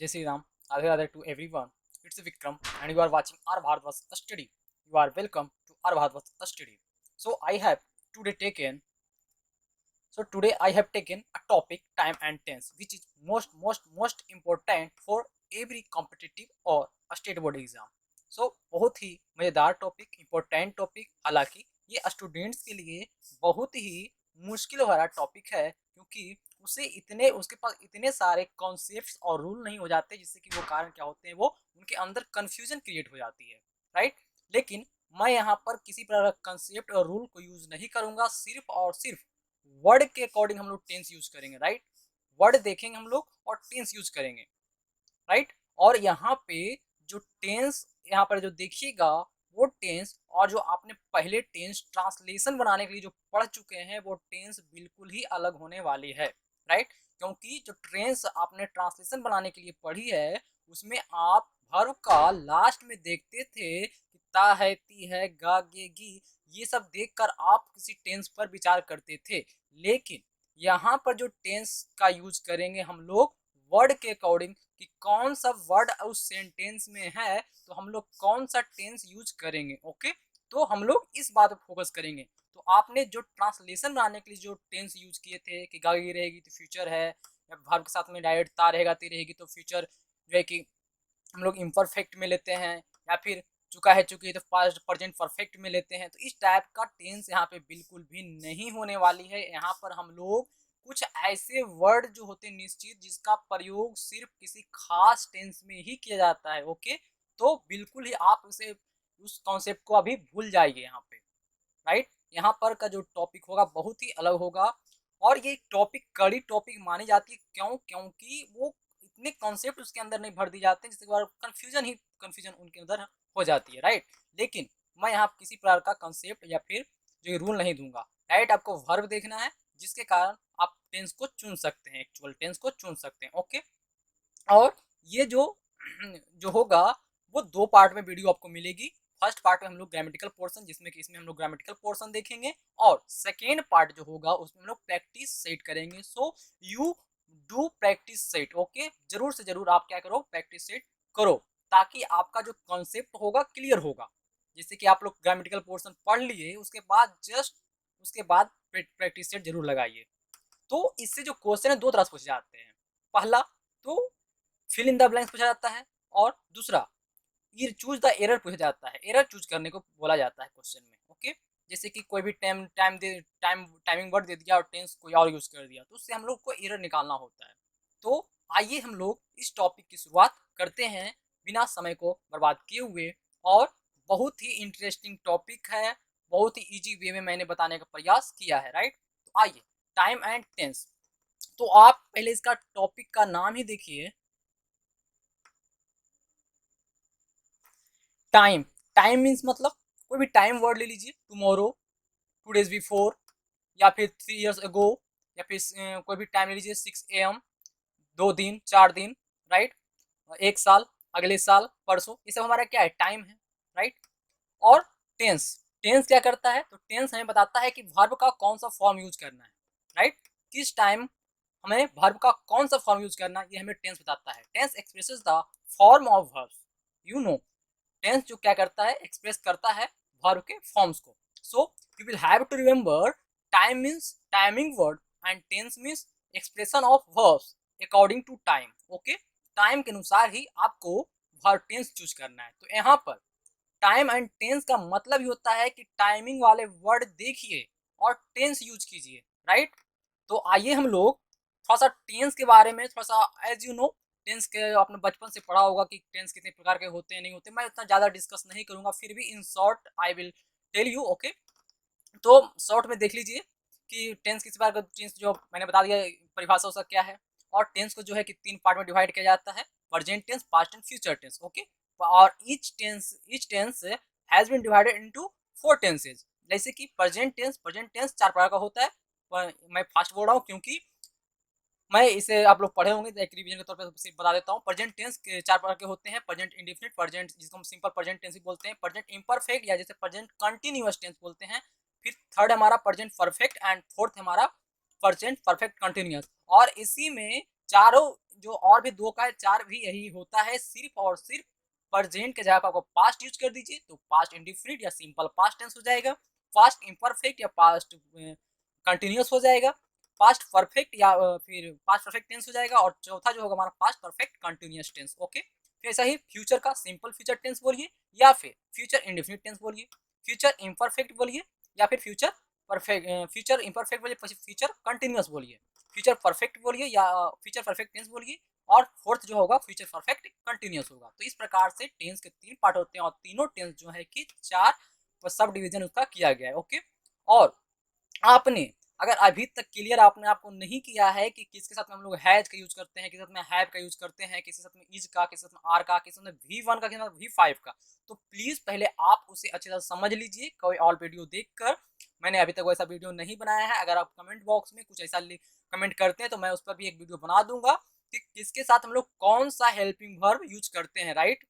Jai Sri Ram, Radhe Radhe to everyone. It's Vikram and you are watching our Bharatvash study. You are welcome to our Bharatvash study. So I have today taken today I have taken a topic time and tense which is most important for every competitive or state board exam. बहुत ही मजेदार topic, important topic, हालांकि ये students के लिए बहुत ही मुश्किल वाला topic है क्योंकि उसके पास इतने सारे कॉन्सेप्ट्स और रूल नहीं हो जाते जिससे कि वो कारण क्या होते हैं, वो उनके अंदर कंफ्यूजन क्रिएट हो जाती है, राइट। लेकिन मैं यहाँ पर किसी प्रकार का कंसेप्ट और रूल को यूज नहीं करूंगा, सिर्फ और सिर्फ वर्ड के अकॉर्डिंग हम लोग टेंस यूज करेंगे, राइट। वर्ड देखेंगे हम लोग और टेंस यूज करेंगे, राइट। और यहाँ पे जो टेंस यहाँ पर जो देखिएगा वो टेंस, और जो आपने पहले टेंस ट्रांसलेशन बनाने के लिए जो पढ़ चुके हैं वो टेंस बिल्कुल ही अलग होने वाली है, राइट। क्योंकि जो टेंस आपने ट्रांसलेशन बनाने के लिए पढ़ी है उसमें आप वर्ब का लास्ट में देखते थे कि ता है, ती है, गा गे गी, ये सब देखकर आप किसी टेंस पर विचार करते थे। लेकिन यहाँ पर जो टेंस का यूज करेंगे हम लोग वर्ड के अकॉर्डिंग कि कौन सा वर्ड उस सेंटेंस में है तो हम लोग कौन सा टेंस यूज करेंगे, ओके। तो हम लोग इस बात पर फोकस करेंगे। तो आपने जो ट्रांसलेशन बनाने के लिए जो टेंस यूज किए थे कि गागी रहेगी तो फ्यूचर है, या वर्ब के साथ में डायरेक्ट ता रहेगा, ती रहेगी तो फ्यूचर जो है कि हम लोग इम्परफेक्ट में लेते हैं, या फिर चुका है चुकी है तो पास्ट प्रेजेंट परफेक्ट में लेते हैं। तो इस टाइप का टेंस यहाँ पे बिल्कुल भी नहीं होने वाली है। यहाँ पर हम लोग कुछ ऐसे वर्ड जो होते हैं निश्चित, जिसका प्रयोग सिर्फ किसी खास टेंस में ही किया जाता है, ओके। तो बिल्कुल ही आप उसे उस कॉन्सेप्ट को अभी भूल जाइए यहाँ पे, राइट। यहाँ पर का जो टॉपिक होगा बहुत ही अलग होगा, और ये टॉपिक कड़ी टॉपिक मानी जाती है। क्यों? क्योंकि वो इतने कॉन्सेप्ट उसके अंदर नहीं भर दिए जाते हैं जिसके बाद कंफ्यूजन उनके अंदर हो जाती है, राइट। लेकिन मैं यहाँ किसी प्रकार का कंसेप्ट या फिर जो रूल नहीं दूंगा, राइट। आपको वर्ब देखना है जिसके कारण आप टेंस को चुन सकते हैं, एक्चुअल टेंस को चुन सकते हैं, ओके। और ये जो जो होगा वो दो पार्ट में वीडियो आपको मिलेगी। फर्स्ट पार्ट में हम लोग ग्रामेटिकल पोर्शन, जिसमें कि इसमें हम लोग ग्रामेटिकल पोर्शन देखेंगे, और सेकेंड पार्ट जो होगा उसमें हम लोग प्रैक्टिस सेट करेंगे। So you do practice set, okay. जरूर से जरूर आप क्या करो, प्रैक्टिस सेट करो, ताकि आपका जो कॉन्सेप्ट होगा क्लियर होगा। जैसे कि आप लोग ग्रामेटिकल पोर्शन पढ़ लिए, उसके बाद प्रैक्टिस सेट जरूर लगाइए। तो इससे जो क्वेश्चन है दो तरह से पूछे जाते हैं। पहला तो फिल इन द ब्लैंक्स पूछा जाता है, और दूसरा ये चूज द एरर पूछा जाता है। एरर चूज करने को बोला जाता है क्वेश्चन में, ओके। जैसे कि कोई भी टाइमिंग वर्ड दे दिया और टेंस कोई और यूज कर दिया, तो उससे हम लोग को एरर निकालना होता है। तो आइए हम लोग इस टॉपिक की शुरुआत करते हैं बिना समय को बर्बाद किए हुए। और बहुत ही इंटरेस्टिंग टॉपिक है, बहुत ही इजी वे में मैंने बताने का प्रयास किया है, राइट। तो आइए, टाइम एंड टेंस। तो आप पहले इसका टॉपिक का नाम ही देखिए, टाइम। टाइम मीन्स मतलब कोई भी टाइम वर्ड ले लीजिए, टुमारो, 2 days बिफोर, या फिर 3 years अगो, या फिर कोई भी टाइम ले लीजिए, 6 AM, 2 दिन, 4 दिन, राइट। 1 साल, अगले साल, परसों, ये सब हमारा क्या है, टाइम है, राइट। और टेंस, टेंस क्या करता है, तो टेंस हमें बताता है कि वर्ब का कौन सा फॉर्म यूज करना है, राइट। किस टाइम हमें वर्ब का कौन सा फॉर्म यूज करना है, ये हमें टेंस बताता है। Tense expresses the form of verbs, you know. Tense जो क्या करता है, एक्सप्रेस करता है वर्ब के फॉर्म्स को। So you will have to remember, time means timing word, and tense means expression of verbs according to time, okay. Time के अनुसार ही आपको वर्ब टेंस चूज करना है। तो यहाँ पर टाइम एंड टेंस का मतलब ही होता है कि टाइमिंग वाले वर्ड देखिए और टेंस यूज कीजिए, राइट। तो आइए हम लोग थोड़ा सा टेंस के बारे में, थोड़ा सा एज यू नो, टेंस के आपने बचपन से पढ़ा होगा कि टेंस कितने प्रकार के होते हैं, नहीं होते। मैं इतना ज़्यादा डिस्कस नहीं करूंगा, फिर भी in short I will tell you, okay. तो शॉर्ट में देख लीजिए कि टेंस किस प्रकार का, टेंस जो मैंने बता दिया परिभाषा उसका क्या है। और टेंस को जो है कि 3 पार्ट में डिवाइड किया जाता है, present tense, past tense, future tense, okay. और each tense has been divided into 4 tenses. जैसे कि प्रेजेंट टेंस 4 प्रकार का होता है। मैं फास्ट बोल रहा हूँ क्योंकि मैं इसे आप लोग पढ़े होंगे, तो एक रिवीजन के तौर पर सिर्फ बता देता हूँ। प्रेजेंट टेंस के 4 प्रकार के होते हैं, प्रेजेंट इंडेफिनिट, प्रेजेंट जिसको हम सिंपल प्रेजेंट टेंस भी बोलते हैं, प्रेजेंट इम्परफेक्ट या जैसे प्रेजेंट कंटिन्यूअस टेंस बोलते हैं। फिर थर्ड हमारा प्रेजेंट परफेक्ट, एंड फोर्थ हमारा प्रेजेंट परफेक्ट कंटिन्यूअस। और इसी में चारों जो और भी दो का है, चार भी यही होता है, सिर्फ और सिर्फ प्रेजेंट के जगह पर आपको पास्ट यूज कर दीजिए तो पास्ट इंडिफिनिट या सिंपल पास्ट टेंस हो जाएगा, पास्ट इम्परफेक्ट या पास्ट कंटिन्यूअस हो जाएगा, पास्ट परफेक्ट या फिर पास्ट परफेक्ट टेंस हो जाएगा, और चौथा जो होगा हमारा past perfect continuous tense. Okay, फिर ऐसा ही फ्यूचर का सिंपल फ्यूचर टेंस बोलिए, या फिर फ्यूचर इंडिफिनिट टेंस बोलिए, फ्यूचर इम्परफेक्ट बोलिए, या फिर फ्यूचर परफेक्ट, फ्यूचर इम्परफेक्ट बोलिए, फ्यूचर कंटिन्यूअस बोलिए, फ्यूचर परफेक्ट बोलिए या फ्यूचर परफेक्ट टेंस बोलिए, और फोर्थ जो होगा फ्यूचर परफेक्ट कंटिन्यूअस होगा। तो इस प्रकार से टेंस के तीन पार्ट होते हैं और तीनों टेंस जो है कि चार सब डिवीजन उसका किया गया है। ओके, और आपने अगर अभी तक क्लियर आपने आपको नहीं किया है कि किसके साथ में हम लोग हैज का यूज करते हैं, किसके साथ में हैव का यूज करते हैं, किसके साथ में इज का, किसके साथ में आर का, किसके साथ में V1 का, किसके साथ में V5 का, तो प्लीज पहले आप उसे अच्छे से समझ लीजिए। कोई और वीडियो देखकर, मैंने अभी तक वैसा वीडियो नहीं बनाया है, अगर आप कमेंट बॉक्स में कुछ ऐसा कमेंट करते हैं तो मैं उस पर भी एक वीडियो बना दूंगा कि किसके साथ हम लोग कौन सा हेल्पिंग वर्ब यूज करते हैं, राइट।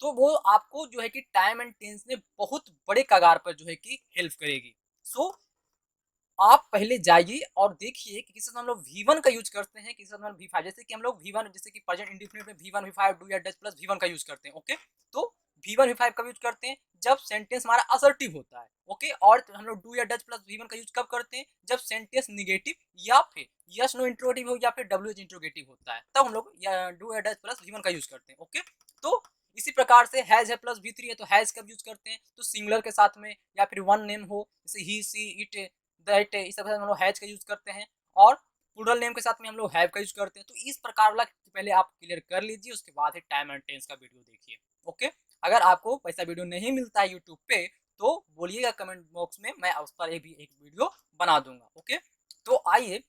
तो वो आपको जो है कि टाइम एंड टेंस में बहुत बड़े कगार पर जो है कि हेल्प करेगी। सो आप पहले जाइए और देखिए कि किस हम लोग V1 का यूज करते हैं, किस हम लोग V5, जैसे कि हम लोग V1 जैसे कि प्रेजेंट इंडेफिनिट में V1 V5 डू या डज प्लस V1 का यूज करते हैं। ओके, तो V1 V5 का यूज करते हैं जब सेंटेंस हमारा असर्टिव होता है। ओके, और हम लोग डू या डज प्लस V1 का यूज कब करते हैं, जब सेंटेंस निगेटिव या फिर यस नो इंट्रोगेटिव हो या फिर WH इंट्रोगेटिव होता है, तब हम लोग डू या डज प्लस V1 का यूज करते हैं। ओके, तो इसी प्रकार से हैज है प्लस V3 है तो हैज कब यूज करते हैं, तो सिंगुलर के साथ में, या फिर वन नेम हो जैसे ही सी इट दैट, इस तरह से हम लोग हैज का यूज करते हैं, और प्लूरल नेम के साथ में हम लोग हैव का यूज करते हैं। तो इस प्रकार वाला पहले आप क्लियर कर लीजिए, उसके बाद ही टाइम एंड टेंस का वीडियो देखिए। ओके, अगर आपको वैसा वीडियो नहीं मिलता है यूट्यूब पे तो बोलिएगा कमेंट बॉक्स में, मैं उस पर भी एक वीडियो बना दूंगा। ओके, तो आइए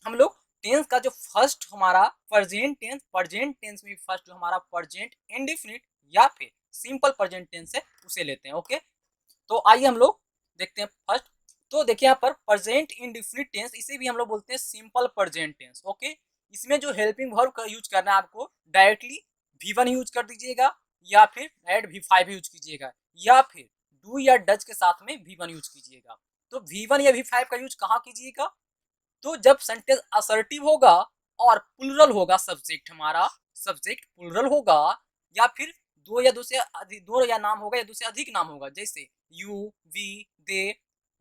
हम लोग टेंस का जो फर्स्ट हमारा प्रेजेंट टेंस में फर्स्ट जो हमारा प्रेजेंट इंडेफिनिट या फिर सिंपल प्रेजेंट टेंस है उसे लेते हैं। ओके, तो आइए हम लोग देखते हैं फर्स्ट। तो देखिए यहाँ पर प्रेजेंट इंडेफिनिट टेंस, इसे भी हम लोग बोलते हैं सिंपल प्रेजेंट टेंस। ओके, इसमें जो हेल्पिंग वर्ब का यूज करना है आपको डायरेक्टली V1 यूज कर दीजिएगा, या फिर डायरेक्ट V5 यूज कीजिएगा, या फिर डू या डज के साथ में V1 यूज कीजिएगा। तो V1 या V5 का यूज कहाँ कीजिएगा, तो जब सेंटेंस असर्टिव होगा और प्लूरल होगा, सब्जेक्ट हमारा सब्जेक्ट प्लूरल होगा, या फिर दो या दो से अधिक, दो या नाम होगा या दो से अधिक नाम होगा, जैसे you we they,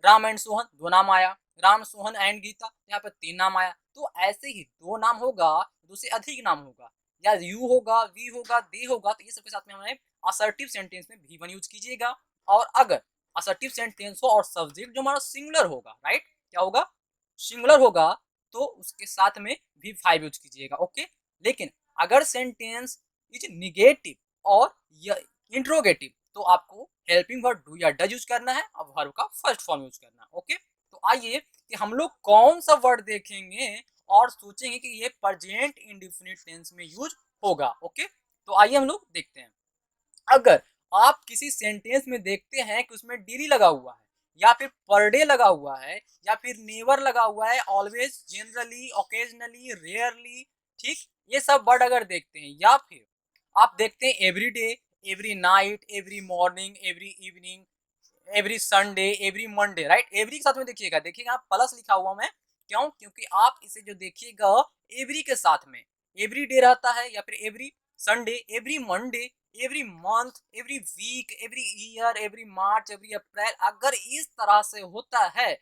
Ram and Sohan दो नाम आया, राम सोहन एंड गीता यहाँ पे तीन नाम आया। तो ऐसे ही दो नाम होगा, दो से अधिक नाम होगा, या यू होगा, वी होगा, दे होगा, तो ये सबके साथ में हमें असर्टिव सेंटेंस में V1 यूज कीजिएगा। और अगर असर्टिव सेंटेंस हो और सब्जेक्ट जो हमारा सिंगुलर होगा, राइट, क्या होगा, सिंगुलर होगा, तो उसके साथ में V5 यूज कीजिएगा। ओके, लेकिन अगर सेंटेंस इज निगेटिव और इंट्रोगेटिव तो आपको हेल्पिंग वर्ब डू या डज यूज करना है और वर्ब का फर्स्ट फॉर्म यूज करना है। ओके, तो आइए कि हम लोग कौन सा वर्ड देखेंगे और सोचेंगे कि ये प्रेजेंट इंडेफिनिट टेंस में यूज होगा। ओके, तो आइए हम लोग देखते हैं। अगर आप किसी सेंटेंस में देखते हैं कि उसमें डेली लगा हुआ है, या फिर पर डे लगा हुआ है, या फिर नेवर लगा हुआ है, ऑलवेज, जनरली, ओकेजनली, रेयरली, ठीक, ये सब वर्ड अगर देखते हैं, या फिर आप देखते हैं every day, every night, every morning, every evening, every Sunday, every Monday, right, every के साथ में देखिएगा, देखिएगा प्लस लिखा हुआ मैं, क्यों, क्योंकि आप इसे जो देखिएगा एवरी के साथ में एवरी डे रहता है, या फिर every Sunday, every Monday, every month, every week, every year, every March, every April, अगर इस तरह से होता है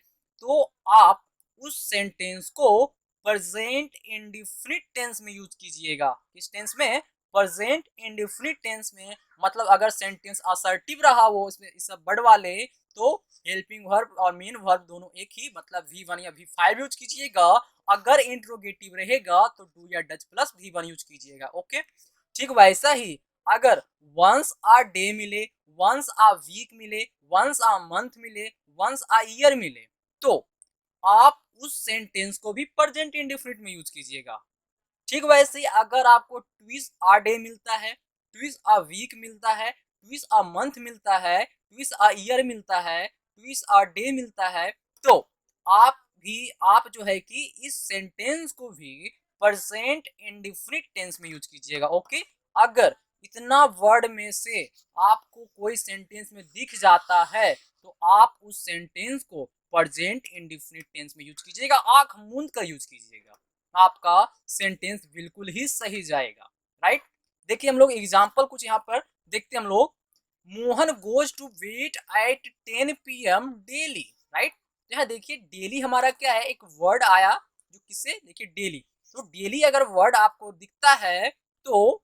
तो आप उस सेंटेंस को प्रेजेंट इंडेफिनिट टेंस में यूज कीजिएगा। किस टेंस में, प्रेजेंट इंडेफिनिट टेंस में। मतलब अगर सेंटेंस असर्टिव रहा वो इसमें इस सब वर्ड वाले, तो हेल्पिंग वर्ब और मेन वर्ब दोनों एक ही, मतलब V1 या V5 यूज कीजिएगा। अगर इंट्रोगेटिव रहेगा तो डू या डज प्लस V1 यूज कीजिएगा। ओके, ठीक वैसा ही अगर वंस आ डे मिले, वंस आ वीक मिले, वंस आ मंथ मिले, वंस आ ईयर मिले, तो आप उस सेंटेंस को भी प्रेजेंट इंडेफिनिट में यूज कीजिएगा। ठीक वैसे ही अगर आपको ट्विस आ डे मिलता है, ट्विस आ वीक मिलता है, ट्विस आ मंथ मिलता है, ट्विस आ ईयर मिलता है, ट्विस आ डे मिलता है, तो आप जो है कि इस सेंटेंस को भी प्रेजेंट इंडेफिनिट टेंस में यूज कीजिएगा। ओके, अगर इतना वर्ड में से आपको कोई सेंटेंस में दिख जाता है तो आप उस सेंटेंस को प्रेजेंट इंडेफिनिट टेंस में यूज कीजिएगा, आंख मूंद कर यूज कीजिएगा। आपका सेंटेंस बिल्कुल ही सही जाएगा, राइट। देखिए हम लोग एग्जाम्पल कुछ यहाँ पर देखते हैं हम लोग। Mohan goes to wait at 10 PM daily, right. यहाँ देखिए डेली हमारा क्या है, एक वर्ड आया जो किससे, देखिए डेली। तो डेली अगर वर्ड आपको दिखता है तो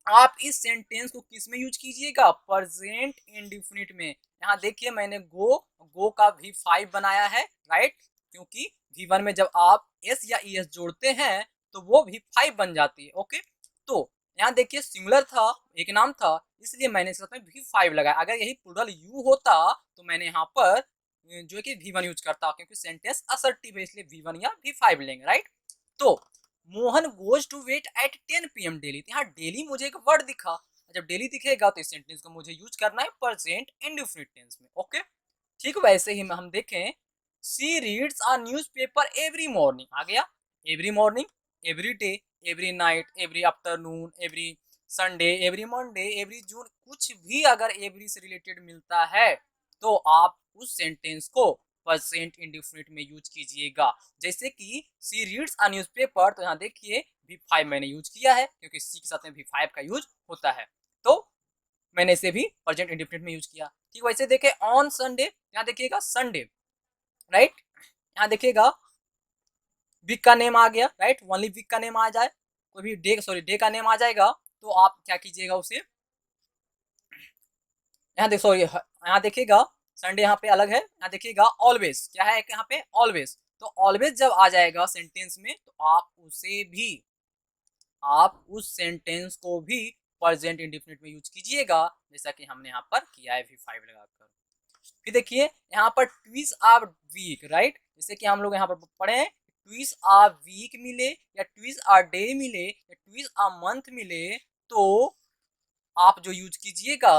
आप इस सेंटेंस को किस में यूज कीजिएगा, प्रेजेंट इंडेफिनिट में। यहाँ देखिए मैंने गो का V5 बनाया है, राइट, क्योंकि V1 में जब आप एस या ES जोड़ते हैं तो वो V5 बन जाती है, ओके। तो यहाँ देखिए सिंगुलर था, एक नाम था, इसलिए मैंने इसमें V5 लगाया। अगर यही प्लूरल यू होता तो मैंने यहाँ पर जो है कि V1 यूज करता, क्योंकि सेंटेंस असर्टिव है इसलिए V1 या V5 लेंगे, राइट। तो Mohan goes to wait at 10 PM daily, यहाँ डेली मुझे एक वर्ड दिखा, जब डेली दिखेगा तो इस सेंटेंस को मुझे यूज करना है प्रेजेंट इंडेफिनिट टेंस में, ओके। ठीक वैसे ही हम देखें, she reads a newspaper every morning, आ गया every morning, every day, every night, every afternoon, every Sunday, every Monday, every June, कुछ भी अगर एवरी से रिलेटेड मिलता है तो आप उस सेंटेंस को प्रेजेंट इंडेफिनिट में यूज कीजिएगा। जैसे कि सी रीड्स अ न्यूज़पेपर, तो यहाँ देखिए V5 मैंने यूज किया है क्योंकि सी के साथ में V5 का यूज होता है, तो मैंने इसे भी प्रेजेंट इंडेफिनिट में यूज किया। ठीक वैसे देखे ऑन संडे, यहाँ देखिएगा संडे, राइट, यहाँ देखिएगा वीक का नेम आ गया, राइट, ओनली वीक का नेम आ जाए, कोई भी डे, सॉरी डे का नेम आ जाएगा तो आप क्या कीजिएगा उसे, यहाँ देखो सॉरी यहाँ देखिएगा संडे यहाँ पे अलग है, यहाँ देखिएगा ऑलवेज क्या है यहाँ पे ऑलवेज, तो ऑलवेज जब आ जाएगा सेंटेंस में तो आप उसे भी, आप उस सेंटेंस को भी प्रेजेंट इंडेफिनिट में यूज कीजिएगा, जैसा कि हमने यहाँ पर किया है V5 लगाकर। फिर देखिए यहाँ पर ट्विस आर वीक, राइट, जैसे कि हम लोग यहाँ पर पढ़े ट्विस आर वीक मिले या ट्विस आर डे मिले या ट्विस आर मंथ मिले तो आप जो यूज कीजिएगा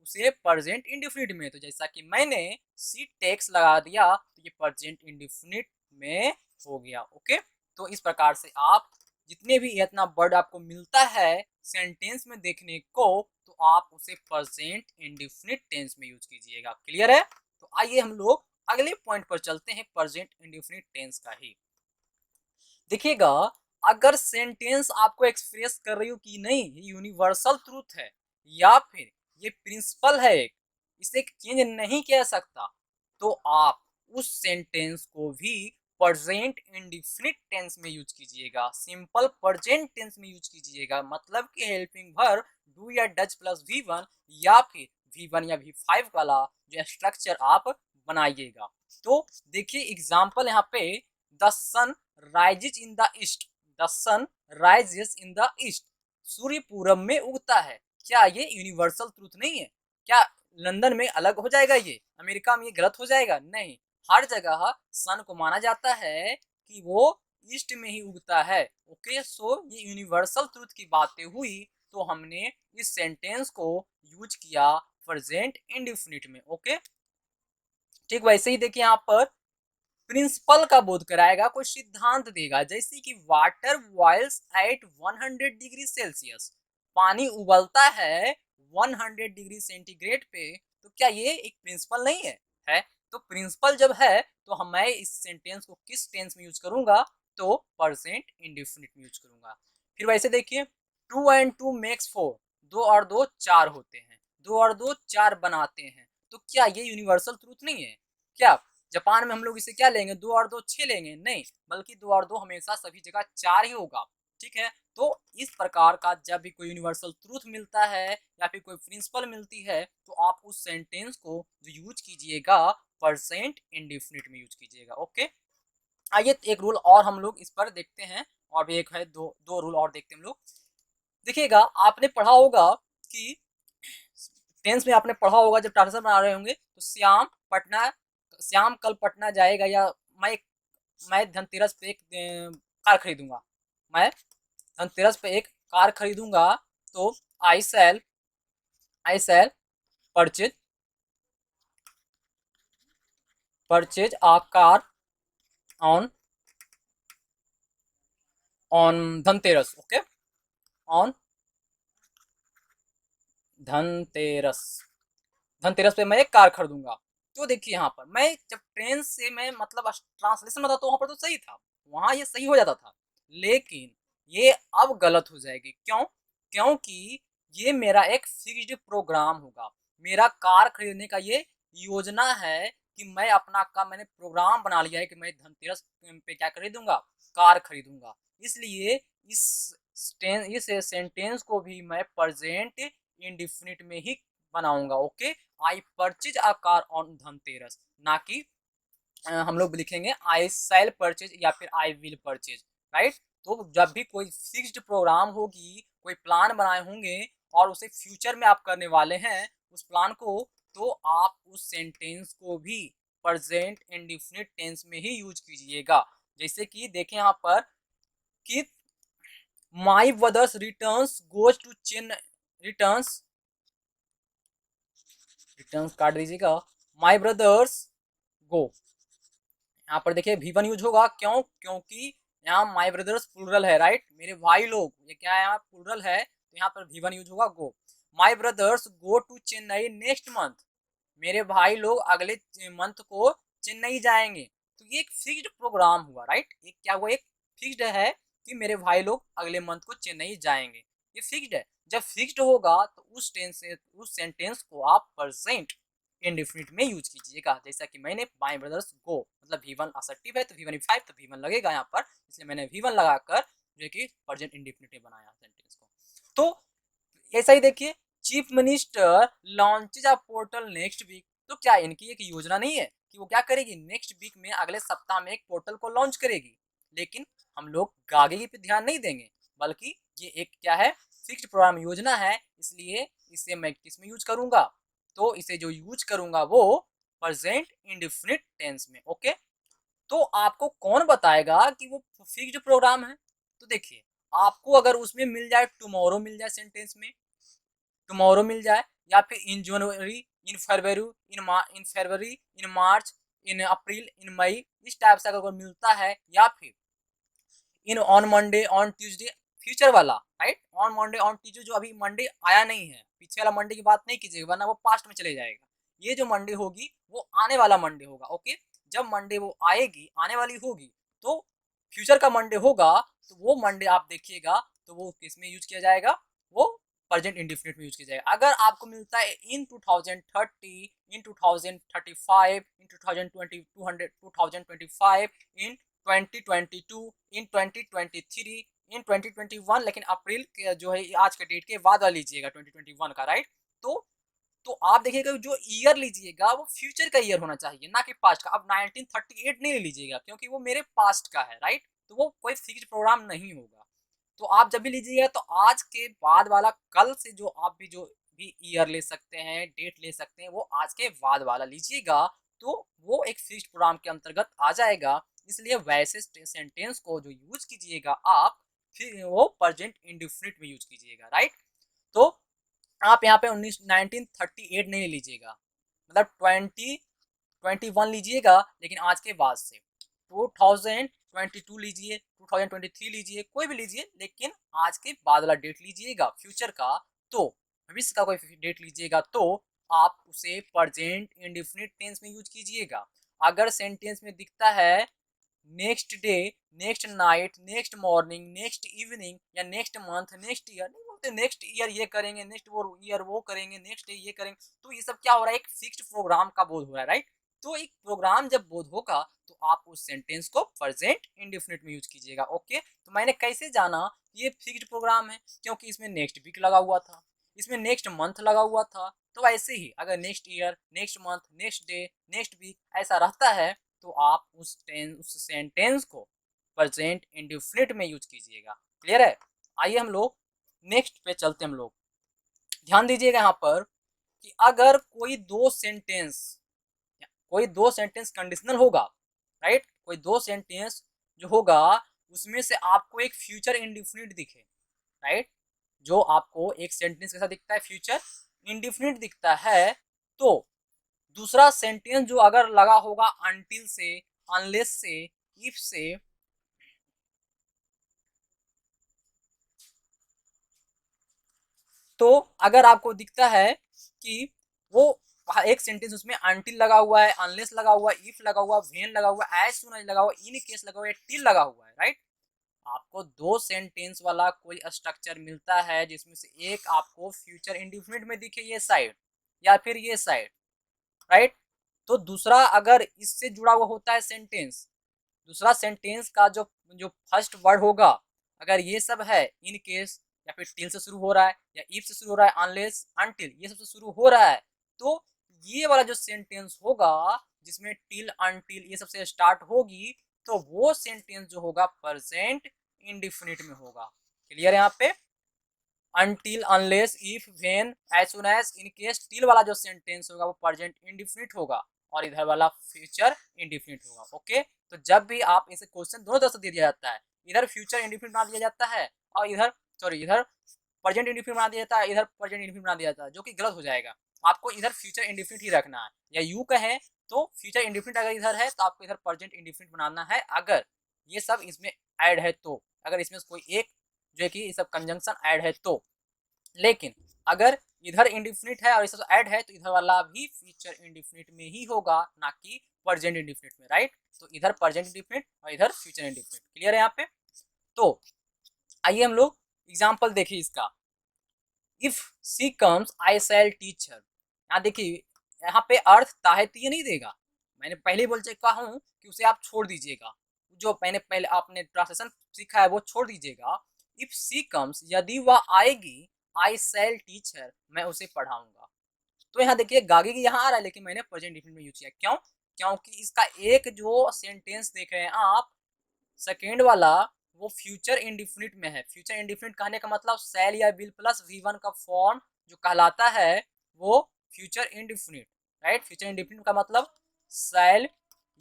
उसे प्रेजेंट इंडेफिनिट में। तो जैसा कि मैंने सी टेक्स लगा दिया तो ये प्रेजेंट इंडेफिनिट में हो गया, ओके। तो इस प्रकार से आप जितने भी इतना वर्ड आपको मिलता है सेंटेंस में देखने को तो आप उसे प्रेजेंट इंडेफिनिट टेंस में यूज कीजिएगा, क्लियर है। तो आइए हम लोग अगले पॉइंट पर चलते हैं, प्रेजेंट इंडेफिनिट टेंस का ही। देखिएगा अगर सेंटेंस आपको एक्सप्रेस कर रही हो कि नहीं ये यूनिवर्सल ट्रूथ है या फिर ये प्रिंसिपल है एक, इसे चेंज नहीं किया सकता, तो आप उस सेंटेंस को भी प्रेजेंट इंडेफिनिट टेंस में यूज कीजिएगा, सिंपल प्रेजेंट टेंस में यूज कीजिएगा, मतलब कि हेल्पिंग वर्ब डू या डज प्लस V1 या फिर V1 या V5 वाला जो स्ट्रक्चर आप बनाइएगा। तो देखिए एग्जाम्पल यहाँ पे the sun rises in the east, the sun rises in the east, सूर्य पूरब में उगता है। क्या ये यूनिवर्सल ट्रूथ नहीं है? क्या लंदन में अलग हो जाएगा, ये अमेरिका में ये गलत हो जाएगा? नहीं, हर जगह सन को माना जाता है कि वो ईस्ट में ही उगता है, ओके। सो ये यूनिवर्सल ट्रूथ की बातें हुई तो हमने इस सेंटेंस को यूज किया प्रेजेंट इंडेफिनिट में, ओके। ठीक वैसे ही देखिए यहाँ पर प्रिंसिपल का बोध कराएगा, कोई सिद्धांत देगा, जैसे कि water boils at 100 degree Celsius, पानी उबलता है 100 डिग्री सेंटीग्रेड पे, तो क्या ये एक प्रिंसिपल नहीं है? तो प्रिंसिपल जब है तो हम मैं इस सेंटेंस को किस टेंस में यूज करूंगा, तो प्रेजेंट इंडेफिनिट में यूज करूंगा। फिर वैसे देखिए 2 and 2 makes 4, 2 और 2 4 होते हैं, 2 और 2 4 बनाते हैं, तो क्या ये यूनिवर्सल ट्रूथ नहीं है? क्या जापान में हम लोग इसे क्या लेंगे, 2 और 2 6 लेंगे? नहीं, बल्कि 2 और 2 हमेशा सभी जगह 4 ही होगा, ठीक है। तो इस प्रकार का जब भी कोई यूनिवर्सल ट्रूथ मिलता है या फिर कोई प्रिंसिपल मिलती है तो आप उस सेंटेंस को जो यूज कीजिएगा प्रेजेंट इंडेफिनिट में यूज कीजिएगा, ओके। आइए एक रूल और हम लोग इस पर देखते हैं, और भी एक है, दो दो रूल और देखते हैं हम लोग। देखिएगा आपने पढ़ा होगा कि टेंस में आपने पढ़ा होगा जब टाटा बना रहे होंगे तो श्याम कल पटना जाएगा, या मैं धनतेरस पे एक कार खरीदूंगा, मैं धनतेरस पे एक कार खरीदूंगा, तो I shall purchase a car on Dhanteras, okay, on Dhanteras, Dhanteras पे मैं एक कार खरीदूंगा। तो देखिए यहाँ पर मैं जब ट्रेन से मैं मतलब ट्रांसलेशन में था तो वहां पर तो सही था, वहां ये सही हो जाता था, लेकिन ये अब गलत हो जाएगी। क्यों? क्योंकि ये मेरा एक फिक्स्ड प्रोग्राम होगा। मेरा कार खरीदने का ये योजना है कि मैं अपना का मैंने प्रोग्राम बना लिया है कि मैं धनतेरस पे क्या खरीदूंगा, कार खरीदूंगा। इसलिए इस इस सेंटेंस को भी मैं प्रेजेंट इंडेफिनिट में ही बनाऊंगा। Okay, I purchase a car on Dhanteras, ना कि हम लोग लिखेंगे आई सेल परचेज या फिर आई विल परचेज, राइट। तो जब भी कोई फिक्स्ड प्रोग्राम होगी, कोई प्लान बनाए होंगे और उसे फ्यूचर में आप करने वाले हैं उस प्लान को, तो आप उस सेंटेंस को भी प्रेजेंट इंडेफिनिट टेंस में ही यूज कीजिएगा। जैसे कि देखें यहाँ पर कि my brothers returns goes to Chennai, returns, returns काट दीजिएगा, माई ब्रदर्स गो, यहाँ पर देखिए V1 यूज होगा। क्यों? क्योंकि यहाँ माई ब्रदर्स प्लूरल है, राइट, मेरे भाई लोग, ये क्या है यहाँ प्लूरल है, तो यहाँ पर V1 यूज होगा go. My brothers go to Chennai next month, मेरे भाई लोग अगले मंथ को चेन्नई जाएंगे। तो ये एक फिक्स्ड प्रोग्राम हुआ, राइट, एक क्या हुआ, एक फिक्स्ड है कि मेरे भाई लोग अगले मंथ को चेन्नई जाएंगे, ये फिक्स्ड है। जब फिक्स्ड होगा तो उस सेंटेंस को आप प्रेजेंट इंडेफिनिट में यूज कीजिएगा। जैसा कि मैंने माय ब्रदर्स गो, मतलब V1 असर्टिव है तो V1 5 तो V1 लगेगा यहाँ पर, इसलिए मैंने V1 लगाकर जो कि प्रेजेंट इंडेफिनिट में बनाया सेंटेंस को। तो ऐसा ही देखिए, chief minister launches a portal next week, तो क्या इनकी एक योजना नहीं है कि वो क्या करेगी, नेक्स्ट वीक में, अगले सप्ताह में एक पोर्टल को लॉन्च करेगी। लेकिन हम लोग आगे पे ध्यान नहीं देंगे, बल्कि ये एक क्या है, फिक्स्ड प्रोग्राम योजना है, इसलिए इसे मैं किस में यूज करूंगा, तो इसे जो यूज करूंगा वो प्रेजेंट इंडेफिनिट टेंस में। ओके, तो आपको कौन बताएगा कि वो फिक्स्ड प्रोग्राम है? तो देखिए, आपको अगर उसमें मिल जाए टुमारो, मिल जाए सेंटेंस में टुमारो मिल जाए, या फिर इन जनवरी, इन फरवरी, इन मार्च, इन अप्रैल, इन मई, इस टाइप से अगर मिलता है, या फिर in on Monday, on Tuesday, future वाला, right, on Monday, on Tuesday, जो अभी मंडे आया नहीं है, पीछे वाला मंडे की बात नहीं कीजिएगा वरना वो पास्ट में चले जाएगा। ये जो मंडे होगी वो आने वाला मंडे होगा। ओके, जब मंडे वो आएगी, आने वाली होगी, तो फ्यूचर का मंडे होगा, तो वो मंडे आप देखिएगा तो वो किस में यूज किया जाएगा, वो प्रेजेंट इंडेफिनिट में यूज किया जाएगा। अगर आपको मिलता है इन 2030, इन 2035, इन 2020, 2025, इन 2022, इन 2023, इन 2021, लेकिन अप्रैल के जो है आज के डेट के बाद वाला लीजिएगा 2021 का, राइट। तो आप देखिएगा जो ईयर लीजिएगा वो फ्यूचर का ईयर होना चाहिए, ना कि पास्ट का। अब 1938 नहीं लीजिएगा क्योंकि वो मेरे पास्ट का है, राइट, तो वो कोई फिक्स्ड प्रोग्राम नहीं होगा। तो आप जब भी लीजिएगा तो आज के बाद वाला, कल से जो आप भी जो भी ईयर ले सकते हैं, डेट ले सकते हैं, वो आज के बाद वाला लीजिएगा, तो वो एक फिक्स्ड प्रोग्राम के अंतर्गत आ जाएगा। इसलिए वैसे सेंटेंस को जो यूज कीजिएगा आप, फिर वो प्रेजेंट इंडेफिनिट में यूज कीजिएगा, राइट। तो आप यहाँ पे 1938 नहीं लीजिएगा, मतलब 2021 लीजिएगा, लेकिन आज के बाद से 2022 लीजिए, 2023 लीजिए, कोई भी लीजिए, लेकिन आज के बाद वाला डेट लीजिएगा फ्यूचर का। तो भविष्य का कोई डेट लीजिएगा तो आप उसे प्रेजेंट इंडेफिनिट टेंस में यूज कीजिएगा। अगर सेंटेंस में दिखता है next day, next night, next morning, next evening, या नेक्स्ट मंथ, नेक्स्ट ईयर, नहीं बोलते नेक्स्ट ईयर ये करेंगे, नेक्स्ट वो ईयर वो करेंगे, नेक्स्ट डे ये करेंगे, तो ये सब क्या हो रहा है, एक फिक्स्ड प्रोग्राम का बोध हो रहा है, राइट। तो एक प्रोग्राम जब बोध होगा तो आप उस सेंटेंस को प्रेजेंट इंडेफिनिट में यूज कीजिएगा। ओके, तो मैंने कैसे जाना ये फिक्स्ड प्रोग्राम है, क्योंकि इसमें नेक्स्ट वीक लगा हुआ था, इसमें नेक्स्ट मंथ लगा हुआ था। तो ऐसे ही अगर next year, next month, next day, next week ऐसा रहता है, तो आप उस सेंटेंस को प्रेजेंट इंडेफिनिट में यूज कीजिएगा। क्लियर है? आइए हम लोग नेक्स्ट पे चलते हैं। हम लोग ध्यान दीजिएगा यहाँ पर कि अगर कोई दो सेंटेंस कंडीशनल होगा, राइट, कोई दो सेंटेंस जो होगा उसमें से आपको एक फ्यूचर इंडेफिनिट दिखे, राइट, जो आपको एक सेंटेंस कैसा दिखता है, फ्यूचर इंडेफिनिट दिखता है, तो दूसरा सेंटेंस जो अगर लगा होगा अनटिल से, अनलेस से, इफ से, तो अगर आपको दिखता है कि वो एक सेंटेंस उसमें अनटिल लगा हुआ है, अनलेस लगा हुआ है, इफ लगा हुआ है, व्हेन लगा हुआ है, एज सून एज लगा हुआ है, इन केस लगा हुआ है, टिल लगा हुआ है, राइट, आपको दो सेंटेंस वाला कोई स्ट्रक्चर मिलता है जिसमें से एक आपको फ्यूचर इंडिफिनिट में दिखे ये साइड या फिर ये साइड, राइट। तो दूसरा अगर इससे जुड़ा हुआ होता है सेंटेंस, दूसरा सेंटेंस का जो जो फर्स्ट वर्ड होगा अगर ये सब है, इन केस या फिर टिल से शुरू हो रहा है या इफ से शुरू हो रहा है, अनलेस, अनटिल ये सबसे शुरू हो रहा है, तो ये वाला जो सेंटेंस होगा जिसमें टिल अनटिल ये सबसे स्टार्ट होगी, तो वो सेंटेंस जो होगा प्रेजेंट इंडिफिनिट में होगा। क्लियर है यहाँ पे? Until, unless, if, when, as soon as, in case, till वाला जो सेंटेंस होगा वो प्रेजेंट इंडिफिनिट होगा और इधर वाला फ्यूचर इंडिफिनिट होगा। ओके, तो जब भी आप इसे क्वेश्चन दोनों तरफ से दे दिया जाता है, इधर फ्यूचर इंडिफिनिट बना दिया जाता है और इधर इधर प्रेजेंट इंडिफिनिट बना दिया जाता है, इधर प्रेजेंट इंडिफिनिट बना दिया जाता है, जो कि गलत हो जाएगा। आपको इधर फ्यूचर इंडिफिनिट ही रखना है, या यू कहें तो फ्यूचर इंडिफिनिट अगर इधर है तो आपको इधर प्रेजेंट इंडिफिनिट बनाना है, अगर ये सब इसमें ऐड है तो, अगर इसमें कोई एक जो है कि ये सब कंजंक्शन ऐड है तो। लेकिन अगर इधर इंडिफिनिट है और इस ऐड है तो इधर वाला भी फ्यूचर इंडिफिनिट में ही होगा, ना कि प्रेजेंट इंडिफिनिट में, राइट। तो इधर प्रेजेंट इंडिफिनिट और इधर फ्यूचर इंडिफिनिट। क्लियर है यहाँ पे? तो आइए हम लोग एग्जाम्पल देखिए इसका। If she comes I shall teach her. यहाँ देखिए, यहाँ पे अर्थ ताहतीय नहीं देगा, मैंने पहले ही बोल चुका हूँ कि उसे आप छोड़ दीजिएगा, जो मैंने पहले आपने ट्रांसलेशन सीखा है वो छोड़ दीजिएगा। इफ सी कम्स, यदि वह आएगी, आई शैल टीच हर, मैं उसे पढ़ाऊंगा। तो यहाँ देखिए गागी की यहाँ आ रहा है, लेकिन मैंने प्रेजेंट डिफिनिट में यूज किया, क्यों? क्योंकि इसका एक जो सेंटेंस देख रहे हैं आप, सेकेंड वाला, वो फ्यूचर इंडिफिनिट में है। फ्यूचर इंडिफिनिट कहने का मतलब शैल या विल प्लस V1 का फॉर्म जो कहलाता है वो future indefinite, right. Future indefinite का मतलब शैल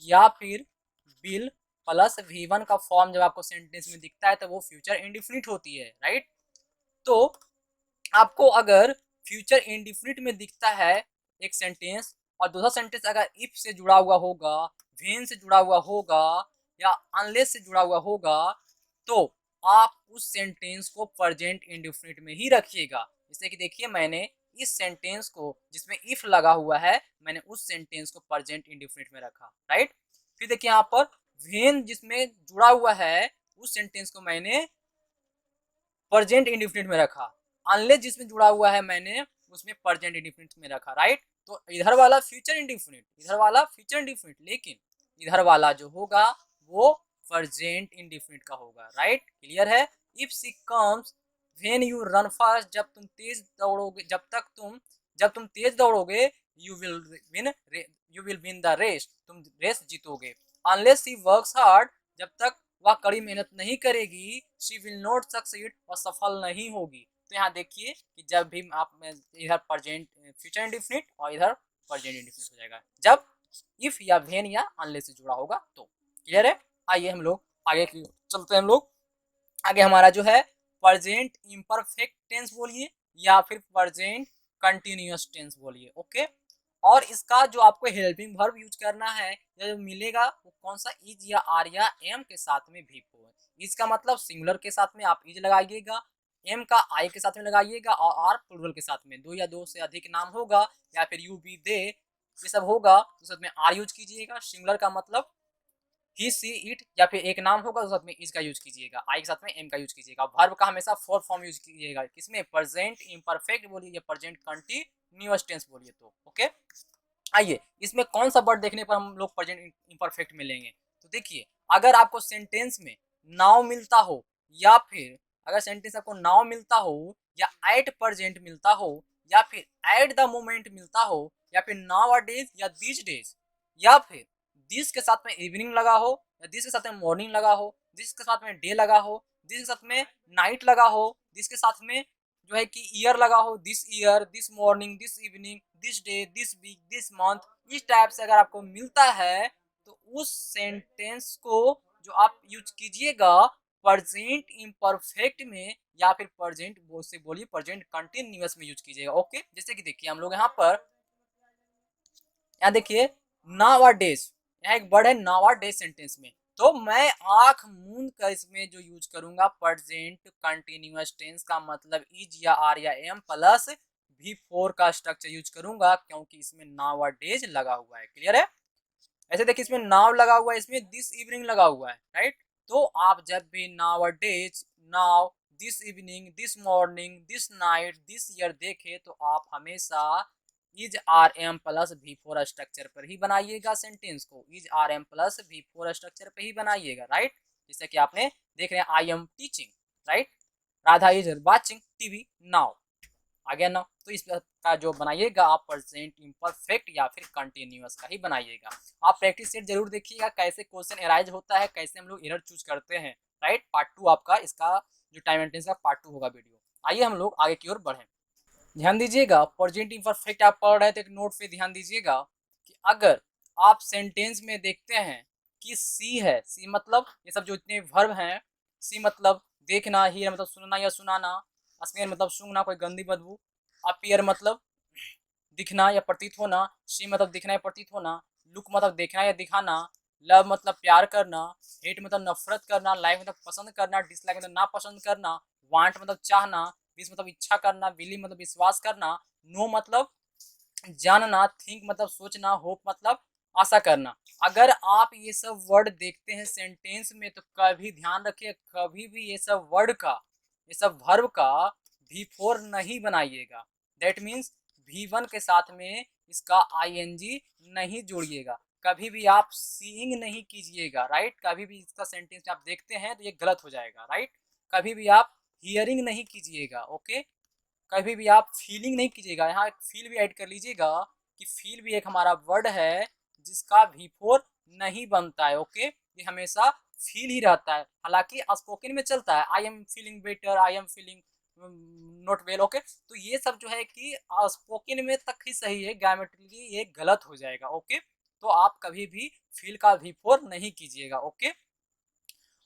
या फिर विल प्लस V1 का फॉर्म जब आपको सेंटेंस में दिखता है तो वो फ्यूचर इंडिफिनिट होती है, राइट। तो आपको अगर फ्यूचर इंडिफिनिट में दिखता है एक सेंटेंस और दूसरा सेंटेंस अगर इफ से जुड़ा हुआ होगा, व्हेन से जुड़ा हुआ होगा या अनलेस से जुड़ा हुआ होगा, तो आप उस सेंटेंस को प्रेजेंट इंडिफिनिट में ही रखिएगा। जैसे कि देखिए मैंने इस सेंटेंस को जिसमें इफ लगा हुआ है, मैंने उस सेंटेंस को प्रेजेंट इंडिफिनिट में रखा, राइट। फिर देखिए यहाँ पर व्हेन जिसमें जुड़ा हुआ है उस सेंटेंस को मैंने प्रेजेंट इंडिफिनिट में रखा, अनलेस जिसमें जुड़ा हुआ है मैंने उसमें प्रेजेंट इंडिफिनिट में रखा, राइट। तो इधर वाला फ्यूचर इंडिफिनिट, इधर वाला फ्यूचर इंडिफिनिट, लेकिन इधर वाला जो होगा वो प्रेजेंट इंडिफिनिट का होगा, राइट। क्लियर है? If she comes when you run fast, जब तुम तेज दौड़ोगे, जब तुम तेज दौड़ोगे, you will win the race, तुम रेस जीतोगे। अनलेस सी वर्क्स हार्ड, जब तक वह कड़ी मेहनत नहीं करेगी, शी विल नॉट सक्सीड, वह सफल नहीं होगी। तो यहाँ देखिए कि जब भी आप इधर प्रेजेंट फ्यूचर इंडिफिनिट और इधर प्रेजेंट इंडिफिनिट हो जाएगा जब इफ या व्हेन या अनलेस से जुड़ा होगा तो। क्लियर है? आइए हम लोग आगे चलते हैं। हम लोग आगे हमारा जो है प्रेजेंट इम्परफेक्ट टेंस बोलिए या फिर प्रेजेंट कंटिन्यूअस टेंस बोलिए। ओके, और इसका जो आपको हेल्पिंग वर्ब यूज करना है जो मिलेगा वो कौन सा, इज या आर या एम के साथ में भी हो। इज का मतलब सिंगुलर के साथ में आप इज लगाइएगा, एम का आई के साथ में लगाइएगा और आर प्लूरल के साथ में, दो या दो से अधिक नाम होगा या फिर यू बी दे ये सब होगा तो साथ में आर यूज कीजिएगा। सिंगुलर का मतलब ही सी इट, या फिर एक नाम होगा तो साथ में इज का यूज कीजिएगा, आई के साथ में एम का यूज कीजिएगा। वर्ब का हमेशा फोर फॉर्म यूज कीजिएगा, किसमें? प्रेजेंट इम्परफेक्ट बोलिए या प्रेजेंट कंटिन्यूअस टेंस बोलिए तो। ओके, आइए इसमें कौन सा वर्ड देखने पर हम लोग प्रेजेंट इम्परफेक्ट में लेंगे। तो देखिए अगर आपको सेंटेंस में नाउ मिलता हो या फिर अगर सेंटेंस आपको नाउ मिलता हो या एट प्रेजेंट मिलता हो या फिर एट द मोमेंट मिलता हो या फिर नाउ अ डेज या दिस डेज या फिर दिस के साथ में इवनिंग लगा हो या दिस के साथ में मॉर्निंग लगा हो, दिस के साथ में डे लगा हो, दिस के साथ में नाइट लगा हो, दिस के साथ में जो है कि ईयर लगा हो, this year, this morning, this evening, this day, this week, this month, इस टाइप से अगर आपको मिलता है तो उस सेंटेंस को जो आप यूज कीजिएगा प्रेजेंट इम्परफेक्ट में या फिर प्रेजेंट से बोलिए प्रेजेंट कंटिन्यूअस में यूज कीजिएगा। ओके, जैसे कि देखिए हम लोग यहाँ पर यहाँ देखिए नाउ डेज, यहाँ एक वर्ड है नाउ डेज सेंटेंस में, तो मैं आंख मूंद कर इसमें जो यूज करूंगा प्रेजेंट कंटिन्यूअस टेंस का मतलब इज या आर या एम प्लस V4 का स्ट्रक्चर यूज करूंगा क्योंकि इसमें नाउ डेज लगा हुआ है। क्लियर है? ऐसे देखिए इसमें नाउ लगा हुआ है, इसमें दिस इवनिंग लगा हुआ है, राइट। तो आप जब भी nowadays, now, this evening, this morning, this night, this year देखे तो आप हमेशा is are am plus V four structure पर ही बनाइएगा सेंटेंस को, is are am plus V four structure पर ही बनाइएगा, राइट। जैसे कि आपने देख रहे हैं I am teaching, right, Radha is watching TV now, आ गया ना। तो इस का जो बनाइएगा आप प्रेजेंट इम्परफेक्ट या फिर कंटिन्यूअस का ही बनाइएगा। आप प्रैक्टिस सेट जरूर देखिएगा कैसे क्वेश्चन एराइज होता है, कैसे हम लोग एरर चूज करते हैं, राइट। पार्ट 2 आपका इसका जो टाइम एंटेंस का पार्ट 2 होगा वीडियो। आइए हम लोग आगे की ओर बढ़ें। ध्यान दीजिएगा प्रेजेंट इम्परफेक्ट आप पढ़ रहे थे, एक नोट पे ध्यान दीजिएगा कि अगर आप सेंटेंस में देखते हैं कि सी है, सी मतलब ये सब जो इतने वर्ब हैं, सी मतलब देखना, हियर मतलब सुनना या सुनाना, स्मेल मतलब सूंघना कोई गंदी बदबू, अपीयर मतलब दिखना या प्रतीत होना, सी मतलब दिखना या प्रतीत होना, लुक मतलब देखना या दिखाना, लव मतलब प्यार करना, हेट मतलब नफरत करना, लाइक मतलब पसंद करना, डिसलाइक मतलब नापसंद करना, वांट मतलब चाहना, विश मतलब इच्छा करना, बिलीव मतलब विश्वास करना, नो मतलब जानना, थिंक मतलब सोचना, होप मतलब आशा करना। अगर आप ये सब वर्ड देखते हैं सेंटेंस में तो कभी ध्यान रखिए, कभी भी ये सब वर्ड का, ये सब वर्ब का V4 नहीं बनाइएगा। दैट मीन्स V1 के साथ में इसका ING नहीं जोड़िएगा। कभी भी आप सीइंग नहीं कीजिएगा, राइट। कभी भी इसका सेंटेंस आप देखते हैं तो ये गलत हो जाएगा, राइट। कभी भी आप हियरिंग नहीं कीजिएगा, ओके। कभी भी आप फीलिंग नहीं कीजिएगा, यहाँ एक फील भी ऐड कर लीजिएगा कि फील भी एक हमारा वर्ड है जिसका V4 नहीं बनता है, ओके। ये हमेशा फील ही रहता है, हालांकि स्पोकन में चलता है I am feeling better, I am feeling not well, okay. तो ये सब जो है कि स्पोकन में तक ही सही है, ग्रामेटिकली ये गलत हो जाएगा, ओके। तो आप कभी भी फील का V4 नहीं कीजिएगा, ओके।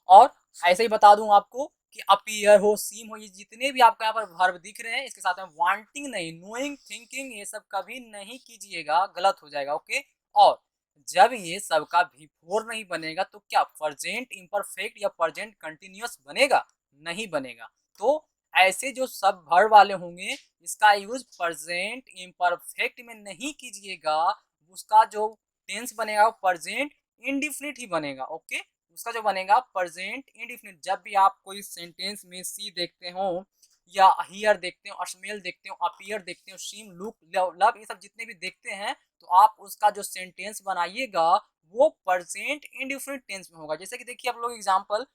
और ऐसे ही बता दूं आपको कि अपीयर हो, सीम हो, ये जितने भी आपको यहाँ पर वर्ब दिख रहे हैं इसके साथ में वांटिंग नहीं, नोइंग, थिंकिंग, ये सब कभी नहीं कीजिएगा, गलत हो जाएगा, ओके। और जब ये सब का V4 नहीं बनेगा तो क्या प्रेजेंट इम्परफेक्ट या प्रेजेंट कंटिन्यूअस बनेगा? नहीं बनेगा। तो ऐसे जो सब वर्ब वाले होंगे इसका यूज प्रेजेंट इम्परफेक्ट में नहीं कीजिएगा, उसका जो टेंस बनेगा वो प्रेजेंट इंडिफिनिट ही बनेगा, ओके। उसका जो बनेगा प्रेजेंट इंडिफिनिट। जब भी आप कोई सेंटेंस में सी देखते हो या हियर देखते हो, स्मेल देखते हो, अपीयर देखते हो, सीम, लुक, लव, ये सब जितने भी देखते हैं तो आप उसका जो सेंटेंस बनाइएगा वो प्रेजेंट इंडिफिनिट टेंस में होगा। जैसे कि देखिए आप लोग example,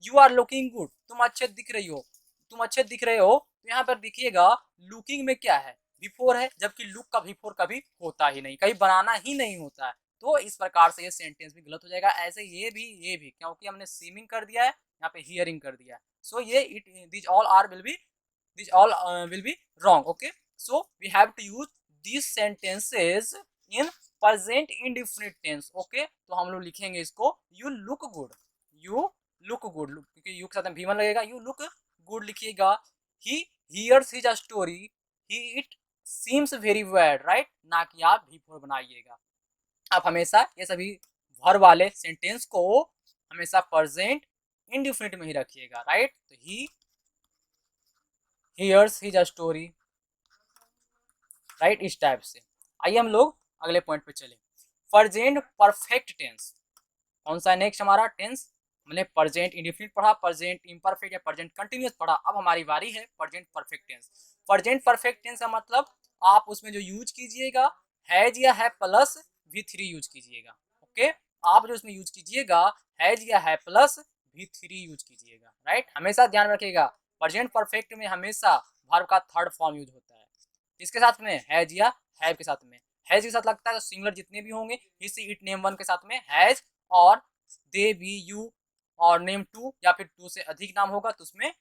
you are looking good, तुम अच्छे दिख रही हो, तुम अच्छे दिख रहे हो, तो यहाँ पर देखिएगा लुकिंग में क्या है, बिफोर है, जबकि लुक का बिफोर कभी होता ही नहीं, कहीं बनाना ही नहीं होता है। तो इस प्रकार से ये सेंटेंस भी गलत हो जाएगा। ऐसे ये भी क्योंकि हमने सीमिंग कर दिया है, यहाँ पे हियरिंग कर दिया है। सो ये it this all are will be, this all will be wrong, okay. So we have to use this sentences in present indefinite tense, okay. तो हम लोग लिखेंगे इसको you look good, you look good, क्योंकि you के साथ में V1 लगेगा, यू लुक गुड लिखिएगा। He hears his story, he it seems very bad, right, ना कि आप V4 बनाइएगा। आप हमेशा ये सभी वर्ब वाले सेंटेंस को हमेशा प्रेजेंट इंडिफिनिट में ही रखिएगा, राइट। तो ही हियर्स हिज स्टोरी, राइट, इस टाइप से। आइए हम लोग अगले पॉइंट पे चले। प्रेजेंट परफेक्ट टेंस कौन सा नेक्स्ट हमारा टेंस, हमने प्रेजेंट इंडिफिनिट पढ़ा, प्रेजेंट इम्परफेक्ट या प्रेजेंट कंटिन्यूअस पढ़ा, अब हमारी बारी है present perfect tense. Present perfect tense का मतलब आप उसमें जो यूज कीजिएगा हैज या है प्लस V3 यूज कीजिएगा, ओके। आप जो इसमें यूज कीजिएगा हैज या है प्लस V3 यूज कीजिएगा, राइट। हमेशा ध्यान रखिएगा प्रेजेंट परफेक्ट में हमेशा वर्ब का थर्ड फॉर्म यूज होता है, इसके साथ में हैज या हैव के साथ में, हैज के साथ लगता है तो सिंगुलर जितने भी होंगे, इसी इट नेम वन के साथ में हैज, और दे, वी, यू और नेम टू या फिर टू से अधिक नाम होगा तो उसमें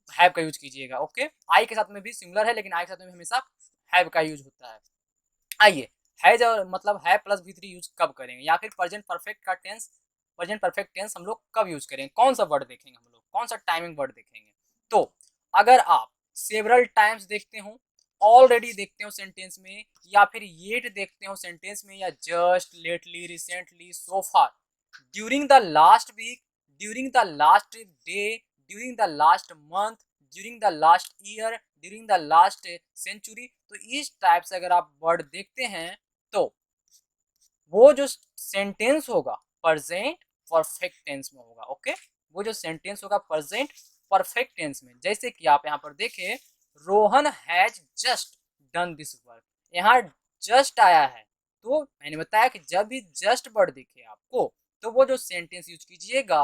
हैव का यूज कीजिएगा, ओके। आई के साथ में भी सिंगुलर है लेकिन आई के साथ में हमेशा हैव का यूज होता है। आइए हैज और मतलब है प्लस V3 यूज कब करेंगे, या फिर प्रेजेंट परफेक्ट का टेंस, प्रेजेंट परफेक्ट टेंस हम लोग कब यूज करेंगे, कौन सा वर्ड देखेंगे हम लोग, कौन सा टाइमिंग वर्ड देखेंगे। तो अगर आप सेवरल टाइम्स देखते हो, ऑलरेडी देखते हो सेंटेंस में, या फिर येट देखते हो सेंटेंस में, या just, lately, recently, so far, during the last week, during the last day, during the last month, during the last year, during the last century, तो इस टाइप से अगर आप वर्ड देखते हैं तो वो जो सेंटेंस होगा प्रेजेंट परफेक्ट टेंस में होगा, ओके। वो जो सेंटेंस होगा प्रेजेंट परफेक्ट टेंस में। जैसे कि आप यहाँ पर देखें, Rohan has just done this work, यहाँ जस्ट आया है, तो मैंने बताया कि जब भी जस्ट वर्ड दिखे आपको तो वो जो सेंटेंस यूज कीजिएगा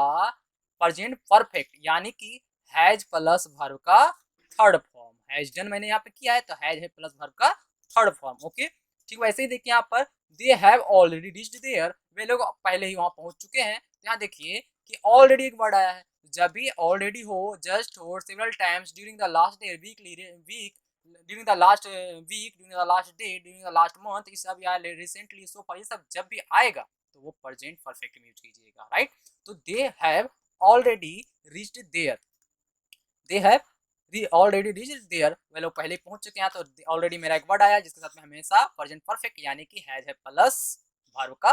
प्रेजेंट परफेक्ट, यानी कि हैज प्लस वर्ब का थर्ड फॉर्म। हैज डन मैंने यहाँ पे किया है तो हैज है प्लस वर्ब का थर्ड फॉर्म। ओके, ठीक वैसे ही देखिए यहाँ पर they have already reached there, वे लोग पहले ही वहां पहुंच चुके हैं। यहाँ देखिए कि ऑलरेडी एक वर्ड आया है, जब भी ऑलरेडी हो, जस्ट हो, several times during the last day, week during the last week, during the last day, during the last month, ये सब या रिसेंटली, सो फॉर, ये सब जब भी आएगा तो वो प्रेजेंट परफेक्ट में यूज कीजिएगा, राइट। तो they have already reached there, they have already reached there, वे लोग पहले पहुंच चुके हैं। तो ऑलरेडी मेरा एक वर्ड आया जिसके साथ में हमेशा प्रेजेंट परफेक्ट यानी कि हैज है प्लस वर्ब का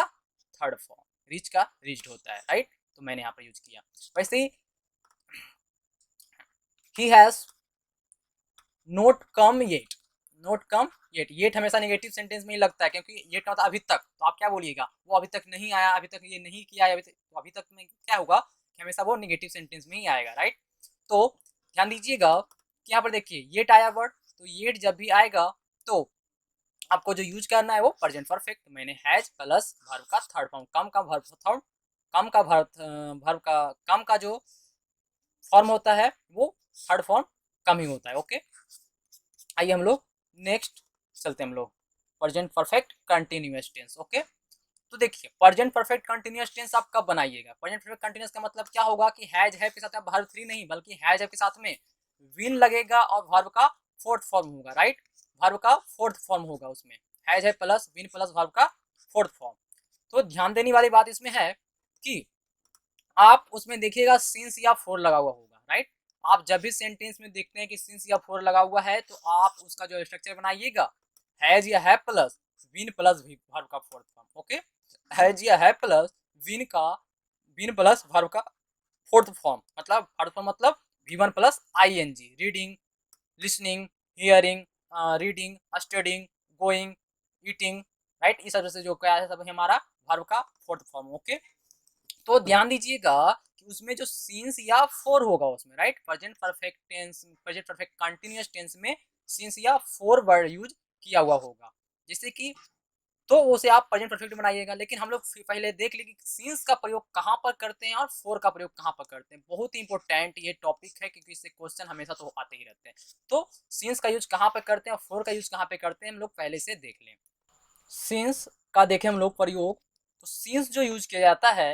थर्ड फॉर्म, रीच का रीच्ड होता है, राइट। तो मैंने यहाँ पर यूज किया। वैसे he has note come yet, note come yet, yet हमेशा नेगेटिव सेंटेंस में ही लगता है क्योंकि येट का मतलब अभी तक, तो आप क्या बोलिएगा, वो अभी तक नहीं आया, अभी तक ये नहीं किया है, अभी तक, तो अभी तक में क्या होगा कि हमेशा वो नेगेटिव सेंटेंस में ही आएगा, राइट। तो ध्यान दीजिएगा कि यहाँ पर देखिए येट आया वर्ड, तो येट जब भी आएगा तो आपको जो यूज करना है वो प्रेजेंट परफेक्ट। मैंने हैज प्लस वर्ब का थर्ड फॉर्म, कम का वर्ब थर्ड, कम का वर्ब का कम का जो फॉर्म होता है वो थर्ड फॉर्म कम ही होता है। ओके, आइए हम लोग नेक्स्ट चलते हैं हम लोग present perfect continuous tense. Okay, तो देखिए प्रेजेंट परफेक्ट कंटिन्यूअस टेंस आप कब बनाइएगा। प्रेजेंट परफेक्ट कंटिन्यूअस का मतलब क्या होगा कि हैज है के साथ आप वर्ब थ्री नहीं बल्कि हैज है के साथ में विन लगेगा और वर्ब का फोर्थ फॉर्म होगा, राइट। वर्ब का फोर्थ फॉर्म होगा उसमें, हैज है प्लस विन प्लस वर्ब का फोर्थ फॉर्म। तो ध्यान देने वाली बात इसमें है कि आप उसमें देखिएगा सिंस या फोर लगा हुआ होगा, राइट। आप जब भी सेंटेंस में देखते हैं कि सिंस या फोर लगा हुआ है तो आप उसका जो स्ट्रक्चर बनाइएगा हैज या है प्लस विन प्लस वर्ब का फोर्थ फॉर्म। ओके, हैज या है प्लस विन का विन प्लस वर्ब का फोर्थ फॉर्म, मतलब फोर्थ फॉर्म मतलब V1 plus ING, reading, listening, hearing, reading, studying, going, eating, right. इस तरह से जो क्या है सब हमारा वर्ब का फोर्थ फॉर्म। ओके, तो ध्यान दीजिएगा कि उसमें जो सीन्स या फोर होगा उसमें, right, present perfect tense, present perfect continuous tense में सीन्स या फोर वर्ड यूज किया हुआ होगा। जैसे कि तो उसे आप प्रेजेंट परफेक्ट बनाइएगा। लेकिन हम लोग पहले देख लें कि सीन्स का प्रयोग कहाँ पर करते हैं और फोर का प्रयोग कहाँ पर करते हैं। बहुत ही इंपॉर्टेंट ये टॉपिक है क्योंकि इससे क्वेश्चन हमेशा तो आते ही रहते हैं। तो सीन्स का यूज कहाँ पर करते हैं और फोर का यूज कहाँ पे करते हैं हम लोग पहले से देख लें। सीन्स का देखें हम लोग प्रयोग, तो सीन्स जो यूज किया जाता है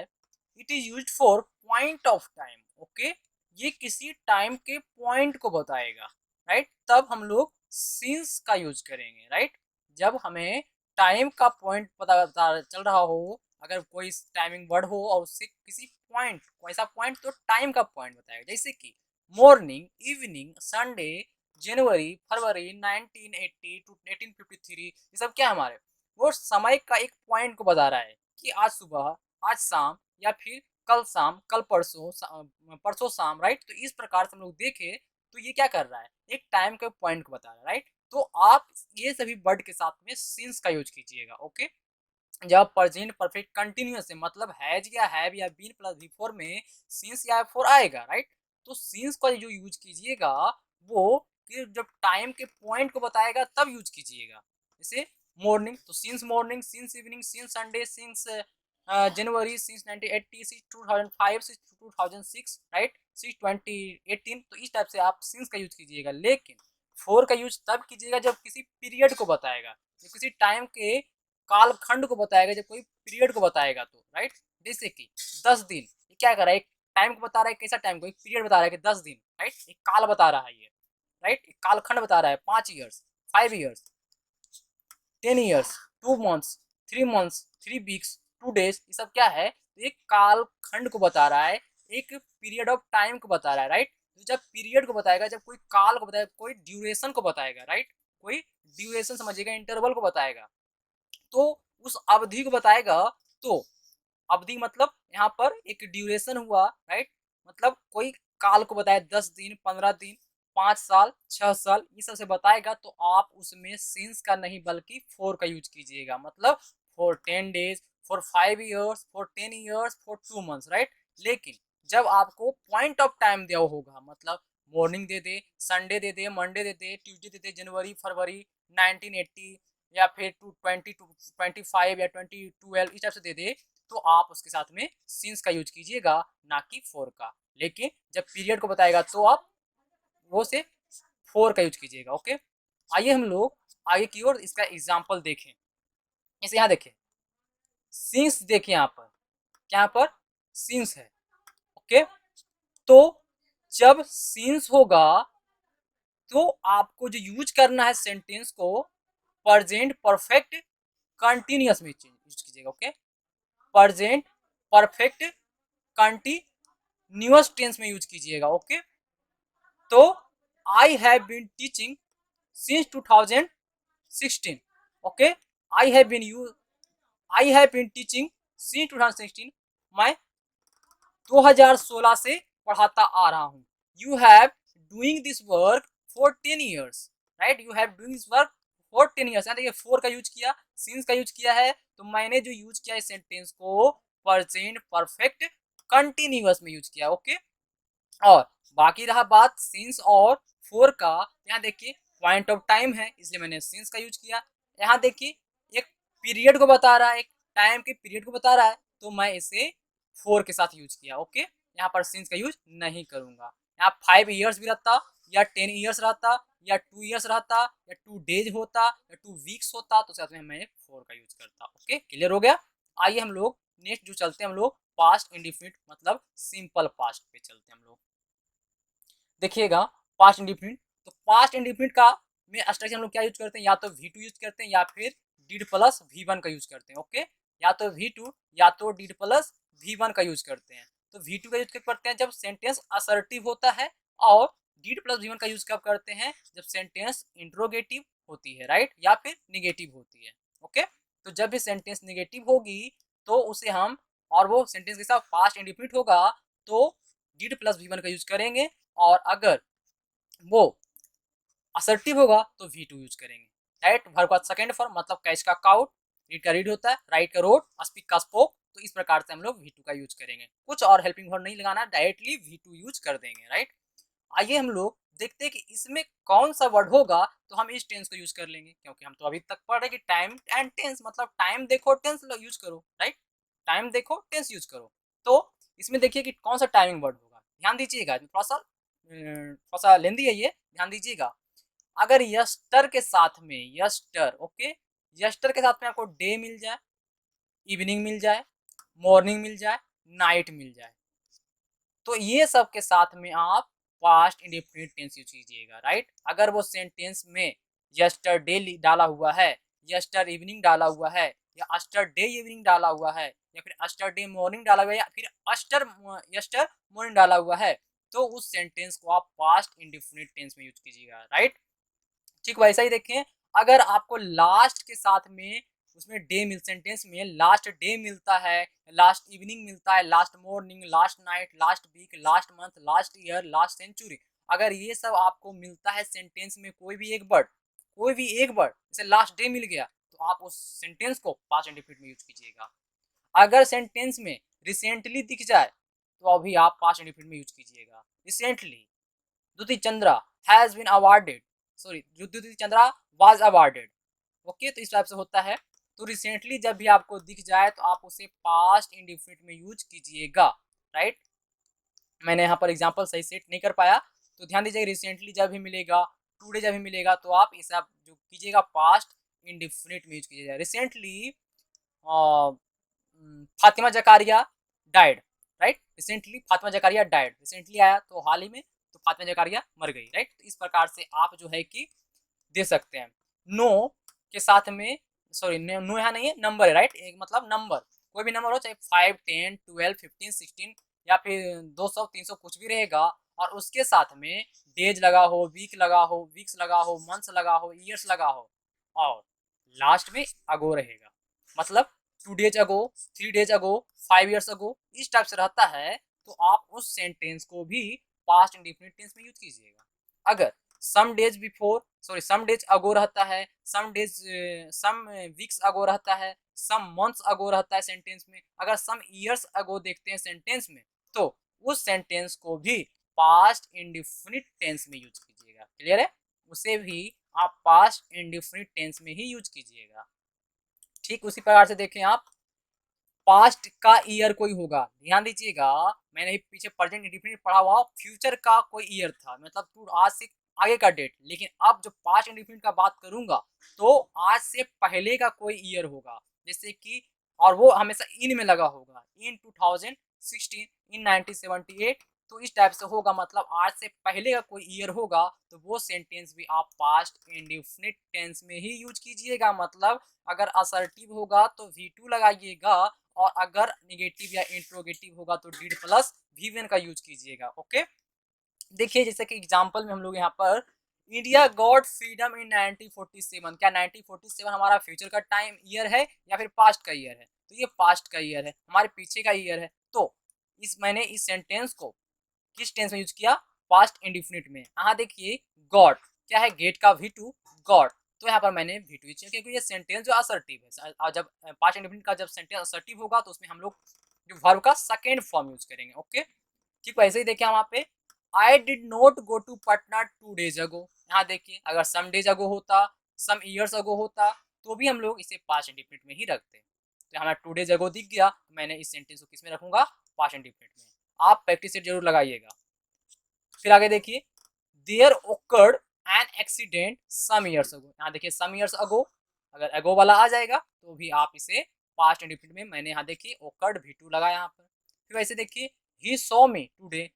it is use for point of time. Okay, ये किसी टाइम के पॉइंट को बताएगा, राइट। तब हम लोग सीन्स का यूज करेंगे, राइट। जब हमें टाइम का पॉइंट पता चल रहा हो, अगर कोई टाइमिंग वर्ड हो और उससे किसी पॉइंट, कोई ऐसा पॉइंट तो टाइम का पॉइंट बताएगा। जैसे कि morning, evening, Sunday, January, February 1980 to 1853, ये सब क्या हमारे वो समय का एक पॉइंट को बता रहा है कि आज सुबह, आज शाम, या फिर कल शाम, कल परसों, परसों शाम, राइट। तो इस प्रकार से हम लोग देखें तो ये क्या कर रहा है, एक टाइम के पॉइंट को बता रहा है, राइट। तो आप ये सभी वर्ड के साथ में सिंस का यूज कीजिएगा। ओके, जब प्रेजेंट परफेक्ट कंटिन्यूअस है मतलब हैज या हैव या बीन प्लस बिफोर में सिंस या फोर आएगा, राइट। तो सिंस का जो यूज कीजिएगा वो कि जब टाइम के पॉइंट को बताएगा तब यूज कीजिएगा। जैसे मॉर्निंग तो since morning, since evening, since Sunday, since January, since 1980, since 2005, since 2006, right, since 2018। तो इस टाइप से आप सिंस का यूज कीजिएगा। लेकिन फोर का यूज तब कीजिएगा जब किसी पीरियड को बताएगा, जब किसी टाइम के कालखंड को बताएगा, जब कोई पीरियड को बताएगा तो, राइट। जैसे कि 10 दिन, ये क्या कर रहा है, एक टाइम को बता रहा है, कैसा टाइम को, एक पीरियड बता रहा है कि 10 दिन, राइट। एक काल बता रहा है ये, राइट, एक कालखंड बता रहा है, 5 years, 5 years, 10 years, 2 months, 3 months, 3 weeks, 2 days, ये सब क्या है, एक कालखंड को बता रहा है, एक पीरियड ऑफ टाइम को बता रहा है, राइट। तो जब पीरियड को बताएगा, जब कोई काल को बताएगा, कोई ड्यूरेशन को बताएगा, राइट, कोई ड्यूरेशन समझिएगा, इंटरवल को बताएगा, तो उस अवधि को बताएगा। तो अवधि मतलब यहाँ पर एक ड्यूरेशन हुआ, राइट, मतलब कोई काल को बताया, 10 दिन, 15 दिन, 5 साल, 6 साल, ये सब से बताएगा। तो आप उसमें सिंस का नहीं बल्कि फोर का यूज कीजिएगा, मतलब for 10 days, for 5 years, for 10 years, for 2 months, right. लेकिन जब आपको पॉइंट ऑफ टाइम दिया होगा, मतलब मॉर्निंग दे दे, संडे दे दे, मंडे दे दे, ट्यूसडे दे दे, जनवरी फरवरी 1980 या फिर 25 या 2012 इस टाइप से दे दे, तो आप उसके साथ में सिंस का यूज कीजिएगा, ना कि फोर का। लेकिन जब पीरियड को बताएगा तो आप वो से फोर का यूज कीजिएगा। ओके, आइए हम लोग आगे की ओर इसका एग्जाम्पल देखें। इसे यहाँ देखें, सिंस देखिए यहाँ पर, क्या यहाँ पर सिंस है। ओके, तो जब सिंस होगा तो आपको जो यूज करना है सेंटेंस को प्रेजेंट परफेक्ट कंटिन्यूअस में यूज कीजिएगा। ओके, प्रेजेंट परफेक्ट कंटिन्यूअस टेंस में यूज कीजिएगा। ओके, तो I have been teaching since 2016। Okay, I have been teaching since 2016, मैं 2016 से पढ़ाता आ रहा हूँ। You have doing this work for 10 years, right, you have doing this work for 10 years. देखिए फोर का यूज किया, सिंस का यूज किया है, तो मैंने जो यूज किया इस सेंटेंस को प्रेजेंट परफेक्ट कंटिन्यूअस में यूज किया। ओके, और बाकी रहा बात सिंस और फोर का, यहाँ देखिए पॉइंट ऑफ टाइम है इसलिए मैंने सिंस का यूज किया। यहाँ देखिए एक पीरियड को बता रहा है, एक टाइम के पीरियड को बता रहा है, तो मैं इसे फोर के साथ यूज किया। ओके, यहाँ पर सिंस का यूज नहीं करूंगा। यहाँ 5 ईयर्स भी रहता, या 10 ईयर्स रहता, या 2 ईयर्स रहता, या 2 डेज होता, या 2 वीक्स होता, तो साथ में मैं फोर का यूज करता। ओके, क्लियर हो गया। आइए हम लोग नेक्स्ट जो चलते हैं, हम लोग पास्ट इंडिफिनिट मतलब सिंपल पास्ट पे चलते हैं हम लोग। देखिएगा पास्ट इंडिफिनिट, तो पास्ट इंडिफिनिट का में स्ट्रक्चर हम लोग क्या यूज करते हैं, या तो V2 यूज करते हैं या फिर डिड प्लस V1 का यूज करते हैं। ओके, या तो V2 या तो डिड प्लस V1 का यूज करते हैं। तो V2 का यूज कब करते हैं, जब सेंटेंस असर्टिव होता है, और डिड प्लस V1 का यूज कब करते हैं, जब सेंटेंस इंट्रोगेटिव होती है, राइट, या फिर निगेटिव होती है। ओके, तो जब भी सेंटेंस निगेटिव होगी तो उसे हम, और वो सेंटेंस के साथ पास्ट इंडिफिनिट होगा, तो डिड प्लस V1 का यूज करेंगे, और अगर वो असर्टिव होगा तो V2 यूज करेंगे, राइट। वर्ब का सेकंड फॉर्म मतलब कैच का काउट, रीड का रीड होता है, राइट का रोड, स्पीक का स्पोक, तो इस प्रकार से हम लोग V2 का यूज करेंगे। कुछ और हेल्पिंग वर्ड नहीं लगाना, डायरेक्टली V2 यूज कर देंगे, राइट। आइए हम लोग देखते हैं कि इसमें कौन सा वर्ड होगा, तो हम इस टेंस को यूज कर लेंगे, क्योंकि हम तो अभी तक पढ़ रहे कि टाइम एंड टेंस, मतलब टाइम देखो टेंस यूज करो, राइट, टाइम देखो टेंस यूज करो। तो इसमें देखिए कि कौन सा टाइमिंग वर्ड होगा, ध्यान दीजिएगा, थोड़ा सा लेंदी है ये, ध्यान दीजिएगा। अगर यस्टर के साथ में, यस्टर, ओके, यस्टर के साथ में आपको डे मिल जाए, इवनिंग मिल जाए, मॉर्निंग मिल जाए, नाइट मिल जाए, तो ये सब के साथ में आप पास्ट इंडेफिनिट टेंस यूज कीजिएगा, राइट। अगर वो सेंटेंस में यस्टरडे डाला हुआ है, यस्टर इवनिंग डाला हुआ है, या यस्टरडे इवनिंग डाला हुआ है, या फिर यस्टरडे मॉर्निंग डाला हुआ है, या फिर यस्टर मॉर्निंग डाला हुआ है, तो उस सेंटेंस को आप पास्ट इंडेफिनिट टेंस में यूज कीजिएगा, राइट। ठीक वैसा ही देखें, अगर आपको लास्ट के साथ में उसमें डे मिल, सेंटेंस में लास्ट डे मिलता है, लास्ट इवनिंग मिलता है, last morning, last night, last week, last month, last year, last century, अगर ये सब आपको मिलता है सेंटेंस में कोई भी एक वर्ड, कोई भी एक वर्ड, जैसे लास्ट डे मिल गया, तो आप उस सेंटेंस को पास्ट इंडेफिनिट में यूज कीजिएगा। अगर सेंटेंस में रिसेंटली दिख जाए तो अभी आप पास्ट इंडेफिनिट में यूज कीजिएगा। Recently Dutee Chandra has been awarded, sorry Dutee Chandra was awarded. Okay, तो इस टाइप से होता है। तो रिसेंटली जब भी आपको दिख जाए तो आप उसे पास्ट इंडेफिनिट में यूज कीजिएगा, राइट। मैंने यहाँ पर एग्जांपल सही सेट नहीं कर पाया, तो ध्यान दीजिएगा, रिसेंटली जब भी मिलेगा, टुडे जब भी मिलेगा, तो आप इसे आप जो कीजिएगा पास्ट इंडेफिनिट में यूज कीजिएगा। Recently Fatima Zakaria died, right, recently Fatima Zakaria died, recently आया तो हाल ही में, तो फातिमा जकारिया मर गई, राइट। तो इस प्रकार से आप जो है कि दे सकते हैं। नो के साथ में, सॉरी नो यहाँ नहीं है, नंबर है, राइट, एक मतलब नंबर, कोई भी नंबर हो, चाहे 5, 10, 12, 15, 16 या फिर 200, 300 कुछ भी रहेगा, और उसके साथ में डेज लगा हो, वीक लगा हो, वीक्स लगा हो, मंथ्स लगा हो, ईयर्स लगा हो, और लास्ट में अगो रहेगा, मतलब 2 days ago, 3 days ago, 5 years ago, इस टाइप से रहता है, तो आप उस सेंटेंस को भी पास्ट इंडेफिनिट टेंस में यूज कीजिएगा। अगर some days before, sorry some days ago रहता है, सम वीक्स अगो रहता है, सम मंथ्स अगो रहता है सेंटेंस में, अगर सम ईयर्स अगो देखते हैं सेंटेंस में, तो उस सेंटेंस को भी पास्ट इंडेफिनिट टेंस में यूज कीजिएगा। क्लियर है? उसे भी आप पास्ट इंडेफिनिट टेंस में ही यूज कीजिएगा। ठीक उसी प्रकार से देखें आप, पास्ट का ईयर कोई होगा, ध्यान दीजिएगा, मैंने पीछे प्रेजेंट इंडेफिनिट पढ़ा हुआ, फ्यूचर का कोई ईयर था, मतलब टू आज से आगे का डेट, लेकिन अब जो पास्ट इंडेफिनिट का बात करूंगा तो आज से पहले का कोई ईयर होगा, जैसे कि, और वो हमेशा इन में लगा होगा, इन 2016, इन 1978, तो इस टाइप से होगा, मतलब आज से पहले का कोई ईयर होगा तो वो सेंटेंस भी आप पास्ट इंडेफिनिट टेंस में ही यूज कीजिएगा। मतलब अगर असर्टिव होगा तो V2 लगाइएगा, और अगर निगेटिव या इंट्रोगेटिव होगा तो डिड प्लस V1 का यूज कीजिएगा। ओके, देखिए जैसे कि एग्जांपल में हम लोग यहाँ पर, इंडिया गॉट फ्रीडम इन 1947, क्या 1947 हमारा फ्यूचर का टाइम ईयर है या फिर पास्ट का ईयर है? तो ये पास्ट का ईयर है, हमारे पीछे का ईयर है। तो मैंने इस सेंटेंस को किस टेंस में यूज किया? पास्ट इंडिफिनिट में। यहाँ देखिए, गॉट क्या है? गेट का V2, गॉट, तो यहाँ पर मैंने V2 यूज किया क्योंकि ये सेंटेंस जो असर्टिव है, और जब पास्ट इंडिफिनिट का जब सेंटेंस असर्टिव होगा तो उसमें हम लोग जो वर्ब का सेकेंड फॉर्म यूज करेंगे। ओके, ठीक, वैसे ही देखिए वहाँ पे, I did not go to Patna 2 days ago, यहाँ देखिए अगर सम डेज अगो होता, सम ईयर्स अगो होता, तो भी हम लोग इसे पास्ट इंडिफिनिट में ही रखते। तो हमारा 2 days अगो दिख गया, तो मैंने इस सेंटेंस को किस में रखूंगा? पास्ट इंडिफिनिट में। आप प्रैक्टिस सेट जरूर लगाइएगा। फिर आगे देखिए, there occurred an accident some years ago, यहाँ देखिए सम ईयर्स अगो, अगर अगो वाला आ जाएगा तो भी आप इसे पास्ट इंडिफिनिट में, मैंने यहाँ देखिए ओकर्ड V2 लगाया यहाँ पर। फिर वैसे देखिए, ही सॉ मी टुडे,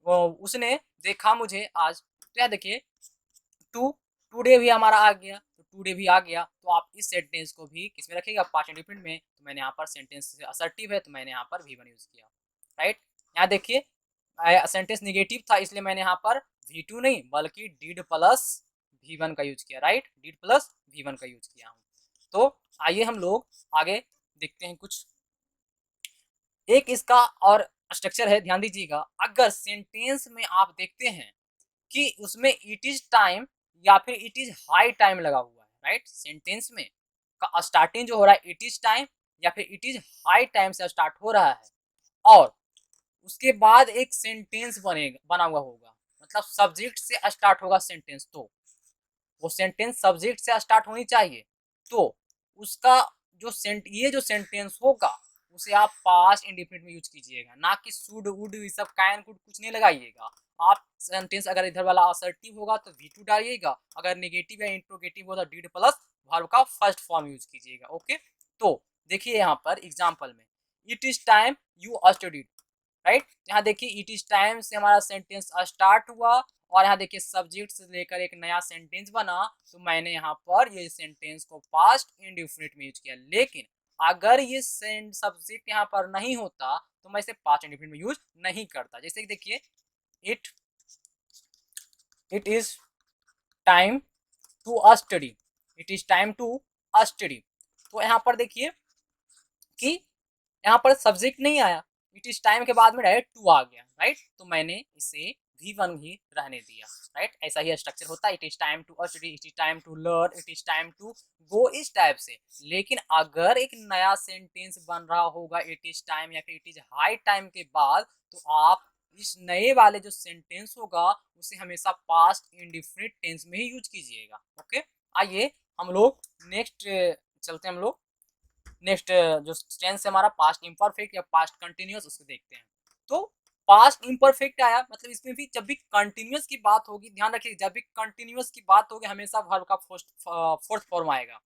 उसने देखा मुझे आज, तो यहाँ देखिए टू, टुडे भी हमारा आ गया, तो टुडे भी आ गया, तो आप इस सेंटेंस को भी किसमें रखिएगा? पास्ट इंडिफिनिट में। तो मैंने यहाँ पर सेंटेंस असर्टिव है तो मैंने यहाँ पर V1 यूज किया। राइट, यहाँ देखिए सेंटेंस निगेटिव था, इसलिए मैंने यहाँ पर V2 नहीं बल्कि डिड प्लस V1 का यूज किया। राइट, डिड प्लस V1 का यूज किया हूँ। तो आइए हम लोग आगे देखते हैं कुछ। एक इसका और स्ट्रक्चर है, ध्यान दीजिएगा, अगर सेंटेंस में आप देखते हैं कि उसमें इट इज टाइम या फिर इट इज हाई टाइम लगा हुआ है, राइट, सेंटेंस में का स्टार्टिंग जो हो रहा है इट इज टाइम या फिर इट इज हाई टाइम से स्टार्ट हो रहा है, और उसके बाद एक सेंटेंस बना हुआ होगा, मतलब सब्जेक्ट से स्टार्ट होगा सेंटेंस, तो वो सेंटेंस सब्जेक्ट से स्टार्ट होनी चाहिए। तो उसका ये जो सेंटेंस होगा उसे आप पास्ट इंडेफिनिट में यूज कीजिएगा, ना कि शुड वुड ये सब कैन कुड कुछ नहीं लगाइएगा। आप सेंटेंस अगर इधर वाला असर्टिव होगा तो V2 डालिएगा, अगर नेगेटिव या इंट्रोगेटिव होगा तो डिड प्लस वर्ब का फर्स्ट फॉर्म यूज कीजिएगा। ओके, तो देखिए यहाँ पर एग्जाम्पल में, it is time you studied, right, यहाँ देखिए इट इज टाइम से हमारा सेंटेंस स्टार्ट हुआ, और यहाँ देखिए सब्जेक्ट से लेकर एक नया सेंटेंस बना, तो मैंने यहाँ पर ये सेंटेंस को पास्ट इंडेफिनिट में यूज किया। लेकिन अगर ये सब्जेक्ट यहाँ पर नहीं होता तो मैं इसे पास्ट इंडेफिनिट में यूज नहीं करता। जैसे कि देखिए, it it is time to study, it is time to study, तो यहाँ पर देखिए कि यहाँ पर सब्जेक्ट नहीं आया, इट इज टाइम के बाद में डायरेक्ट टू आ गया। राइट, तो मैंने इसे V1 ही रहने दिया। राइट, ऐसा ही स्ट्रक्चर होता है, it is time to study, it is time to learn, it is time to go, इस टाइप से। लेकिन अगर एक नया सेंटेंस बन रहा होगा इट इज टाइम या फिर इट इज हाई टाइम के बाद, तो आप इस नए वाले जो सेंटेंस होगा उसे हमेशा पास्ट इंडेफिनिट टेंस में ही यूज कीजिएगा। ओके, आइए हम लोग नेक्स्ट चलते हैं, हम लोग नेक्स्ट जो टेंस है हमारा पास्ट इम्परफेक्ट या पास्ट कंटिन्यूअस, उसको देखते हैं। तो पास्ट इम्परफेक्ट आया, मतलब इसमें भी जब भी कंटिन्यूअस की बात होगी, ध्यान रखिए जब भी कंटिन्यूअस की बात होगी हमेशा वर्ब का फोर्थ फॉर्म आएगा,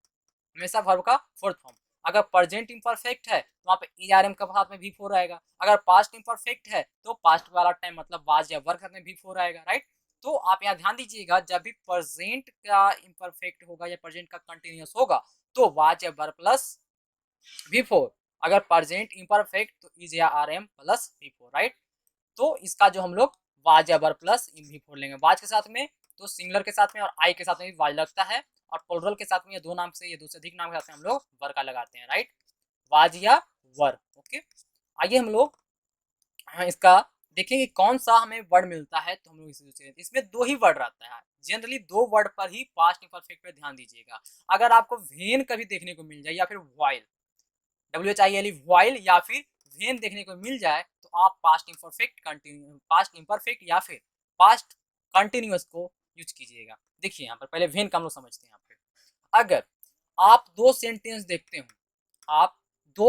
हमेशा वर्ब का फोर्थ फॉर्म। अगर प्रेजेंट इम्परफेक्ट है तो वहाँ पे ERM का साथ में V4 आएगा, अगर पास्ट इम्परफेक्ट है तो पास्ट वाला टाइम मतलब वाज या वर्क में V4 आएगा। राइट, तो आप यहाँ ध्यान दीजिएगा, जब भी प्रेजेंट का इम्परफेक्ट होगा या प्रेजेंट का कंटिन्यूअस होगा तो वाज या वर्क प्लस V4, अगर प्रेजेंट इम्परफेक्ट तो इज या RM प्लस V4। राइट, तो इसका जो हम लोग वाज या वर्ब प्लस V4 लेंगे, वाज के साथ में तो सिंगुलर के साथ में और आई के साथ में भी वाज लगता है, और प्लुरल के साथ में ये दो नाम से, ये दो से अधिक नाम के साथ में हम लोग वर का लगाते हैं। राइट, वाज या वर। ओके, आइए हम लोग इसका देखेंगे कौन सा हमें वर्ड मिलता है, तो हम लोग इसमें दो ही वर्ड रहता है, जनरली दो वर्ड पर ही पास्ट इम्परफेक्ट पे ध्यान दीजिएगा। अगर आपको वेन कभी देखने को मिल जाए या फिर वाइल, WHILE वाइल या फिर वेन देखने को मिल जाए तो आप पास्ट इम्परफेक्ट या फिर पास्ट कंटिन्यूअस को यूज कीजिएगा। देखिए यहाँ पर पहले वेन का हम लोग समझते हैं। यहाँ पे अगर आप दो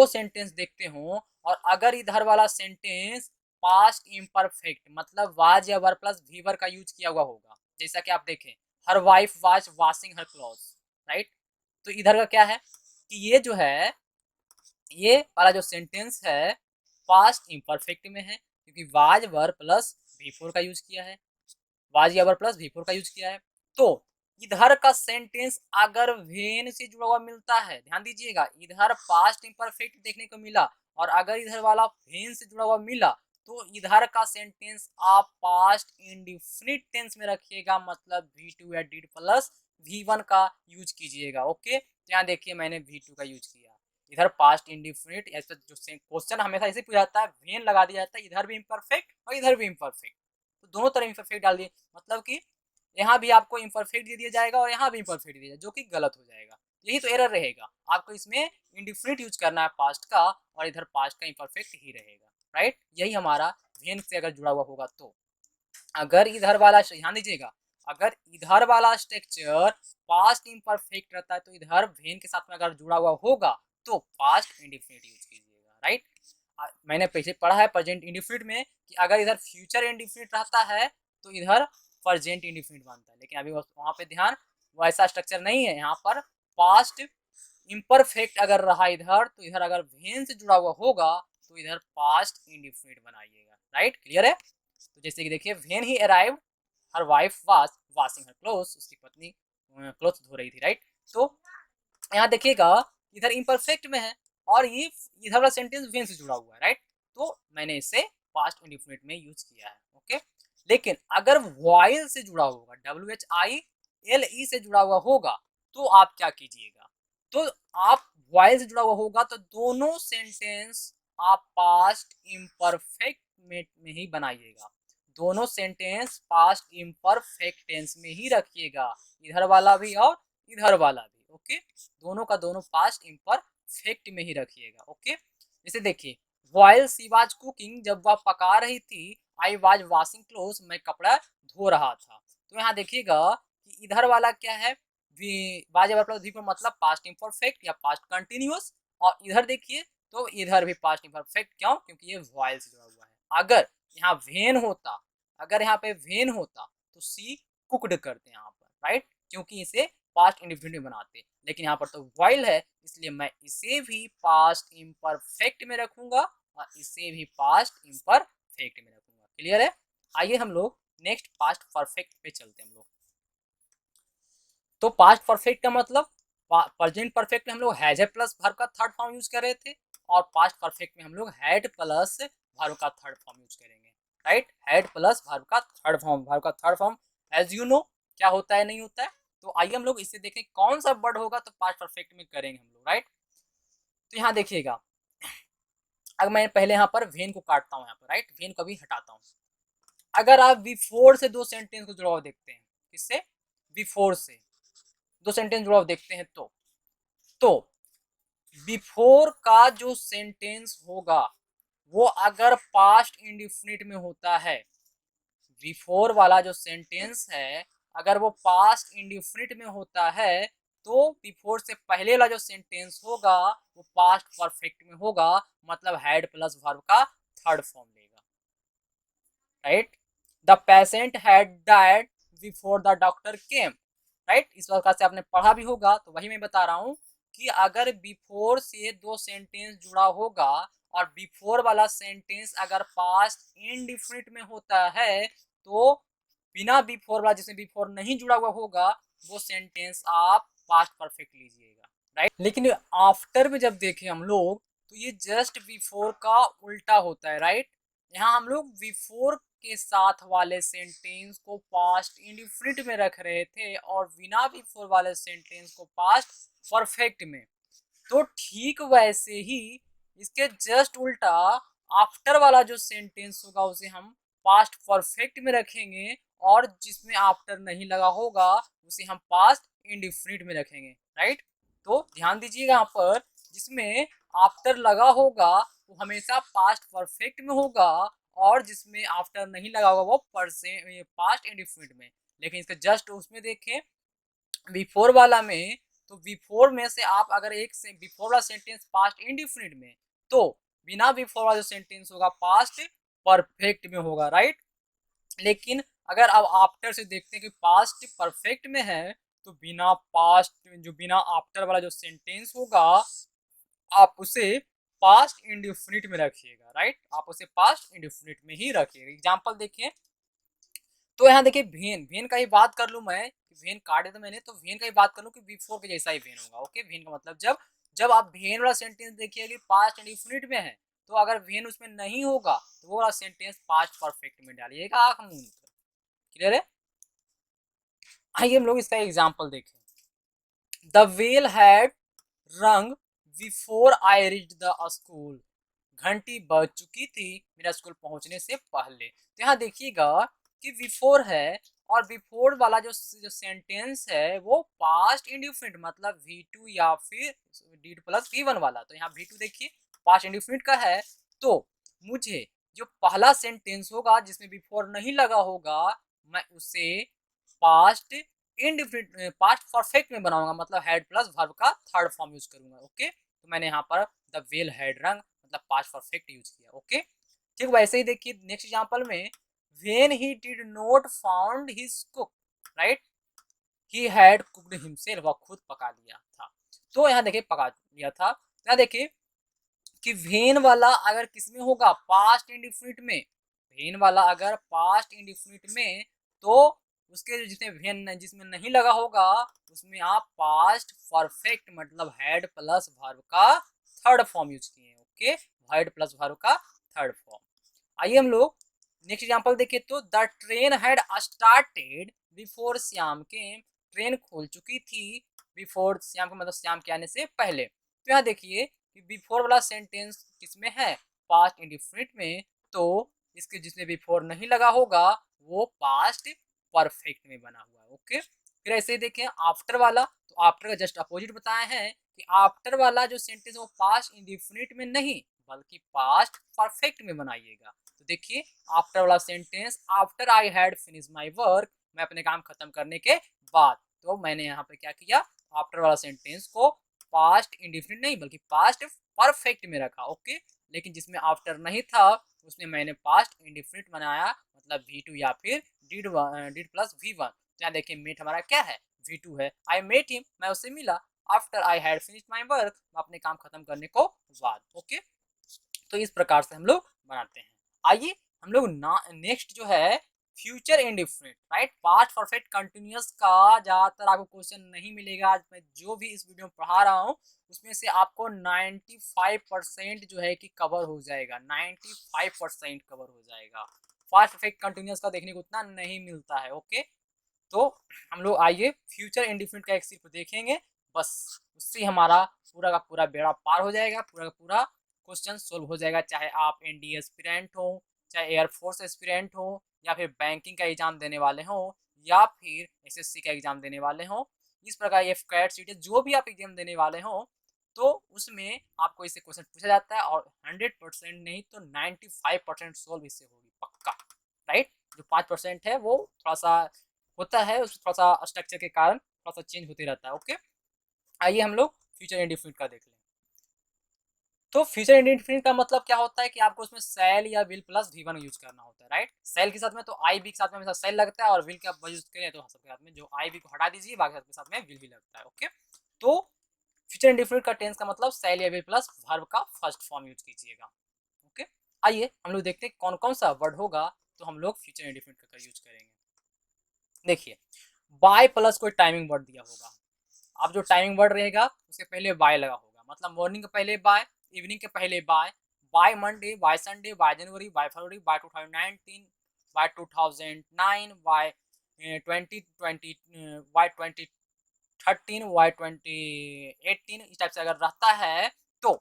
सेंटेंस देखते हो और अगर इधर वाला सेंटेंस पास्ट इम्परफेक्ट मतलब वाज या वर प्लस वीवर का यूज किया हुआ होगा, जैसा कि आप देखें हर wife was washing her clothes, right. तो इधर का क्या है कि ये जो है ये वाला जो सेंटेंस है पास्ट इम्परफेक्ट में है, क्योंकि वाज वर प्लस वी4 का यूज किया है, वाज या वर प्लस वी4 का यूज किया है। तो इधर का सेंटेंस अगर वेन से जुड़ा हुआ मिलता है, ध्यान दीजिएगा, इधर पास्ट इम्परफेक्ट देखने को मिला और अगर इधर वाला वेन से जुड़ा हुआ मिला तो इधर का सेंटेंस आप पास्ट इंडिफिनिट टेंस में रखिएगा, मतलब V2 या डिड प्लस V1 का यूज कीजिएगा। ओके, यहाँ देखिए मैंने V2 का यूज किया। इधर पास्ट इंडिफिनिट ऐसा जो क्वेश्चन हमेशा ऐसे पूछा जाता है, वेन लगा दिया जाता है, इधर भी इम्परफेक्ट और इधर भी इम्परफेक्ट, तो दोनों तरफ इम्परफेक्ट डाल दिए, मतलब कि यहाँ भी आपको इम्परफेक्ट दे दिया जाएगा और यहाँ भी इम्परफेक्ट दे दिया जाएगा, जो कि गलत हो जाएगा। यही तो एरर रहेगा, आपको इसमें इंडिफिनिट यूज करना है पास्ट का और इधर पास्ट का इम्परफेक्ट ही रहेगा, राइट। यही हमारा वेन से अगर जुड़ा हुआ होगा तो अगर इधर वाला, ध्यान दीजिएगा, अगर इधर वाला स्ट्रक्चर पास्ट इम्परफेक्ट रहता है तो इधर वेन के साथ में अगर जुड़ा हुआ होगा तो पास्ट इंडिफिनिट यूज कीजिएगा, राइट। मैंने पीछे पढ़ा है प्रेजेंट इंडिफिनिट में कि अगर इधर फ्यूचर इंडिफिनिट रहता है तो इधर प्रेजेंट इंडिफिनिट बनता है, लेकिन अभी वहाँ पे ध्यान वैसा स्ट्रक्चर नहीं है। यहाँ पर पास्ट इम्परफेक्ट अगर रहा इधर तो इधर अगर वेन से जुड़ा हुआ होगा तो इधर पास्ट इंडिफिनिट बनाइएगा, राइट। क्लियर है। तो जैसे कि देखिए when he arrived her wife was washing her clothes, उसकी पत्नी क्लोथ धो रही थी, राइट। तो यहाँ देखिएगा इधर इम्परफेक्ट में है और ये इधर वाला सेंटेंस वेन से जुड़ा हुआ है, राइट। तो मैंने इसे पास्ट इंडिफिनिट में यूज किया है। ओके, लेकिन अगर वाइल से जुड़ा होगा, WHILE से जुड़ा हुआ होगा तो आप क्या कीजिएगा, तो आप वाइल से जुड़ा हुआ होगा तो दोनों सेंटेंस आप पास्ट इम्परफेक्ट में ही बनाइएगा, दोनों सेंटेंस पास्ट इम्परफेक्ट टेंस में ही रखिएगा, इधर वाला भी और इधर वाला भी। ओके, दोनों का दोनों पास्ट इम्परफेक्ट में ही रखिएगा। ओके, जैसे देखिए व्हाइल शी वाज कुकिंग, जब वह पका रही थी, आई वाज वॉशिंग क्लोथ्स, मैं कपड़ा धो रहा था। तो यहाँ देखिएगा कि इधर वाला क्या है, वाज प्लस वी मतलब पास्ट इम्परफेक्ट या पास्ट कंटिन्यूअस, और इधर देखिए तो इधर भी पास्ट इम्परफेक्ट, क्यों, क्योंकि ये व्हाइल से जुड़ा हुआ है। अगर यहाँ वेन होता, अगर यहाँ पे वेन होता तो सी कुकड करते यहाँ पर, राइट, क्योंकि इसे पास्ट इंडिफिनिट बनाते, लेकिन यहाँ पर तो व्हाइल है, इसलिए मैं इसे भी पास्ट इम्परफेक्ट में रखूंगा और इसे भी पास्ट इम्परफेक्ट में रखूंगा। क्लियर है। आइए हम लोग नेक्स्ट पास्ट परफेक्ट पे चलते हैं हम लोग। तो पास्ट परफेक्ट का मतलब प्रेजेंट परफेक्ट में हम लोग हैज ए प्लस वर्ब का थर्ड फॉर्म यूज कर रहे थे और पास्ट परफेक्ट में हम लोग हैड प्लस वर्ब का थर्ड फॉर्म यूज करेंगे, राइट। हैड प्लस वर्ब का third form as you know क्या होता है नहीं होता है। तो आइए हम लोग इसे देखें कौन सा वर्ड होगा तो पास्ट परफेक्ट में करेंगे हम लोग, राइट। तो यहाँ देखिएगा, अगर मैं पहले यहाँ पर वेन को काटता हूँ, यहाँ पर राइट, वेन को भी हटाता हूँ। अगर आप बिफोर से दो सेंटेंस को जुड़ा हुआ देखते हैं, किससे, बिफोर से दो सेंटेंस जुड़ा हुआ देखते हैं, तो बिफोर का जो सेंटेंस होगा वो अगर पास्ट इंडिफिनिट में होता है, बिफोर वाला जो सेंटेंस है अगर वो पास्ट इंडिफिनिट में होता है तो बिफोर से पहले वाला जो सेंटेंस होगा वो पास्ट परफेक्ट में होगा, मतलब हैड प्लस वर्ब का थर्ड फॉर्म लेगा, right. The patient had died before the doctor came, right. इस प्रकार से आपने पढ़ा भी होगा, तो वही मैं बता रहा हूँ कि अगर बिफोर से दो सेंटेंस जुड़ा होगा और बिफोर वाला सेंटेंस अगर पास्ट इनडिफिनिट में होता है तो बिना बिफोर वाला जिसमें बिफोर नहीं जुड़ा हुआ होगा वो सेंटेंस आप पास्ट परफेक्ट लीजिएगा, राइट। लेकिन आफ्टर में जब देखें हम लोग तो ये जस्ट बिफोर का उल्टा होता है, राइट। यहाँ हम लोग बिफोर के साथ वाले सेंटेंस को पास्ट इंडिफिनिट में रख रहे थे और बिना बिफोर वाले सेंटेंस को पास्ट परफेक्ट में। तो ठीक वैसे ही इसके जस्ट उल्टा आफ्टर वाला जो सेंटेंस होगा उसे हम पास्ट परफेक्ट में रखेंगे और जिसमें आफ्टर नहीं लगा होगा उसे हम पास्ट इंडिफिनिट में रखेंगे, राइट। तो ध्यान दीजिएगा यहाँ पर जिसमें आफ्टर लगा होगा वो हमेशा पास्ट परफेक्ट में होगा, और जिसमें आफ्टर नहीं लगा होगा वो पास्ट इंडिफिनिट में। लेकिन इसका जस्ट उसमें देखें बिफोर वाला में, तो बिफोर में से आप अगर एक से बिफोर वाला सेंटेंस पास्ट इंडिफिनिट में, तो बिना बिफोर वाला जो सेंटेंस होगा पास्ट परफेक्ट में होगा, राइट। लेकिन अगर आप आफ्टर से देखते हैं कि पास्ट परफेक्ट में है, तो बिना आफ्टर वाला जो सेंटेंस होगा आप उसे पास्ट इंडिफिनिट में रखिएगा, राइट। आप उसे पास्ट इंडिफिनिट में ही रखिएगा। एग्जांपल देखिए, तो यहाँ देखिए वेन, वेन का ही बात कर लूँ मैं, वेन काट दिया था मैंने, तो वेन का ही बात कर लूँ कि बिफोर के जैसा ही वेन होगा। ओके, वेन का मतलब जब जब आप वेन वाला सेंटेंस देखिए कि पास्ट इंडिफिनिट में है, तो अगर वेन उसमें नहीं होगा तो वो वाला सेंटेंस पास्ट परफेक्ट में डालिएगा, आंख मूंद कर। क्लियर है। आइए हम लोग इसका एग्जाम्पल देखें। द वेल हैड रंग before I reach the school. घंटी बज चुकी थी मेरा स्कूल पहुंचने से पहले। तो यहाँ देखिएगा कि बिफोर है, और बिफोर वाला जो सेंटेंस है वो पास्ट इंडिफिनिट मतलब V2 या फिर डीड प्लस V1 वाला। तो यहाँ V2 देखिए पास्ट इंडिफिनिट का है, तो मुझे जो पहला सेंटेंस होगा जिसमें बिफोर नहीं लगा होगा, मैं उसे पास्ट इंडिफिनिट पास्ट परफेक्ट में बनाऊंगा, मतलब हैड प्लस वर्ब का थर्ड फॉर्म यूज करूंगा। ओके, तो मैंने यहाँ पर द वेल हैड रंग मतलब पास्ट परफेक्ट यूज किया। ओके, ठीक। वैसे ही देखिए नेक्स्ट एग्जांपल में, when he did not found his cook, right, he had cooked himself, वह खुद पका लिया था। तो यहाँ देखिए पका लिया था, यहाँ देखिए कि वेन वाला अगर किसमें होगा पास्ट इंडिफिनिट में, वेन वाला अगर पास्ट इंडिफिनिट में, तो उसके जिसमें वेन जिसमें नहीं लगा होगा उसमें आप पास्ट परफेक्ट मतलब हैड प्लस वर्ब का थर्ड फॉर्म यूज किए। ओके, हैड प्लस वर्ब का थर्ड फॉर्म। आइए हम लोग नेक्स्ट एग्जांपल देखिए। तो the train had started before Shyam के, ट्रेन खुल चुकी थी बिफोर श्याम के मतलब श्याम के आने से पहले। तो यहाँ देखिए कि बिफोर वाला सेंटेंस किसमें है पास्ट इंडिफिनिट में, तो इसके जिसमें बिफोर नहीं लगा होगा वो पास्ट परफेक्ट में बना हुआ है। ओके, फिर ऐसे ही देखें आफ्टर वाला, तो आफ्टर का जस्ट अपोजिट बताया है कि आफ्टर वाला जो सेंटेंस वो पास्ट इंडिफिनिट में नहीं बल्कि पास्ट परफेक्ट में बनाइएगा। तो देखिए आफ्टर वाला sentence, after I had finish my work, मैं अपने काम खत्म करने के बाद, तो मैंने यहाँ पे क्या किया आफ्टर वाला सेंटेंस को पास्ट इंडिफिनिट नहीं बल्कि पास्ट परफेक्ट में रखा। ओके, लेकिन जिसमें आफ्टर नहीं था उसमें मैंने पास्ट इंडिफिनिट बनाया मतलब V2 या फिर डिड प्लस V1। तो यहाँ देखिए मेट हमारा क्या है V2 है, आई मेट हिम, मैं उससे मिला, after I had finish my work, अपने काम खत्म करने को बाद। ओके, तो इस प्रकार से हम लोग बनाते हैं। आइए हम लोग नेक्स्ट जो है future indefinite, right. Past perfect continuous का ज्यादातर आपको क्वेश्चन नहीं मिलेगा। आज मैं जो भी इस वीडियो में पढ़ा रहा हूँ उसमें से आपको 95% जो है कि कवर हो जाएगा, 95% कवर हो जाएगा। पास्ट परफेक्ट कंटिन्यूअस का देखने को उतना नहीं मिलता है। ओके, तो हम लोग आइए फ्यूचर इंडिफिनिट का एक सिर्फ देखेंगे, बस उससे हमारा पूरा का पूरा बेड़ा पार हो जाएगा, पूरा का पूरा क्वेश्चन सोल्व हो जाएगा। चाहे आप एनडीए एस्पिरेंट हो, चाहे एयरफोर्स एस्पिरेंट हो, या फिर बैंकिंग का एग्जाम देने वाले हो, या फिर एसएससी का एग्जाम देने वाले हो, इस प्रकार एफ कैट सीटी जो भी आप एग्जाम देने वाले हो, तो उसमें आपको इससे क्वेश्चन पूछा जाता है, और 100% नहीं तो 95% सोल्व इससे होगी पक्का, राइट। जो 5% है वो थोड़ा सा होता है, उस थोड़ा सा स्ट्रक्चर के कारण थोड़ा सा चेंज होते रहता है। ओके, आइए हम लोग फ्यूचर इंडिफिनिट का देख लें। तो फ्यूचर इंडिफिनिट का मतलब क्या होता है कि आपको उसमें सेल या विल प्लस V1 यूज करना होता है, राइट। सेल के साथ में तो आई बी के साथ में हमेशा सेल लगता है, और विल के आप यूज करें तो सबके साथ में जो आई बी को हटा दीजिए बाकी सबके साथ में विल ही लगता है। ओके, तो फ्यूचर इंडिफिनिट का टेंस का मतलब सेल या विल प्लस वर्ब का फर्स्ट फॉर्म यूज कीजिएगा। ओके, आइए हम लोग देखते हैं कौन कौन सा वर्ड होगा तो हम लोग फ्यूचर इंडिफिनिट का यूज करेंगे। देखिए बाय प्लस कोई टाइमिंग वर्ड दिया होगा, अब जो टाइमिंग वर्ड रहेगा उसके पहले बाय लगा होगा, मतलब मॉर्निंग के पहले बाय, इवनिंग के पहले by, by Monday, by Sunday, by January, by February, by 2019, by 2009, by 2020, by 2013, by 2018, इस टाइप से अगर रहता है तो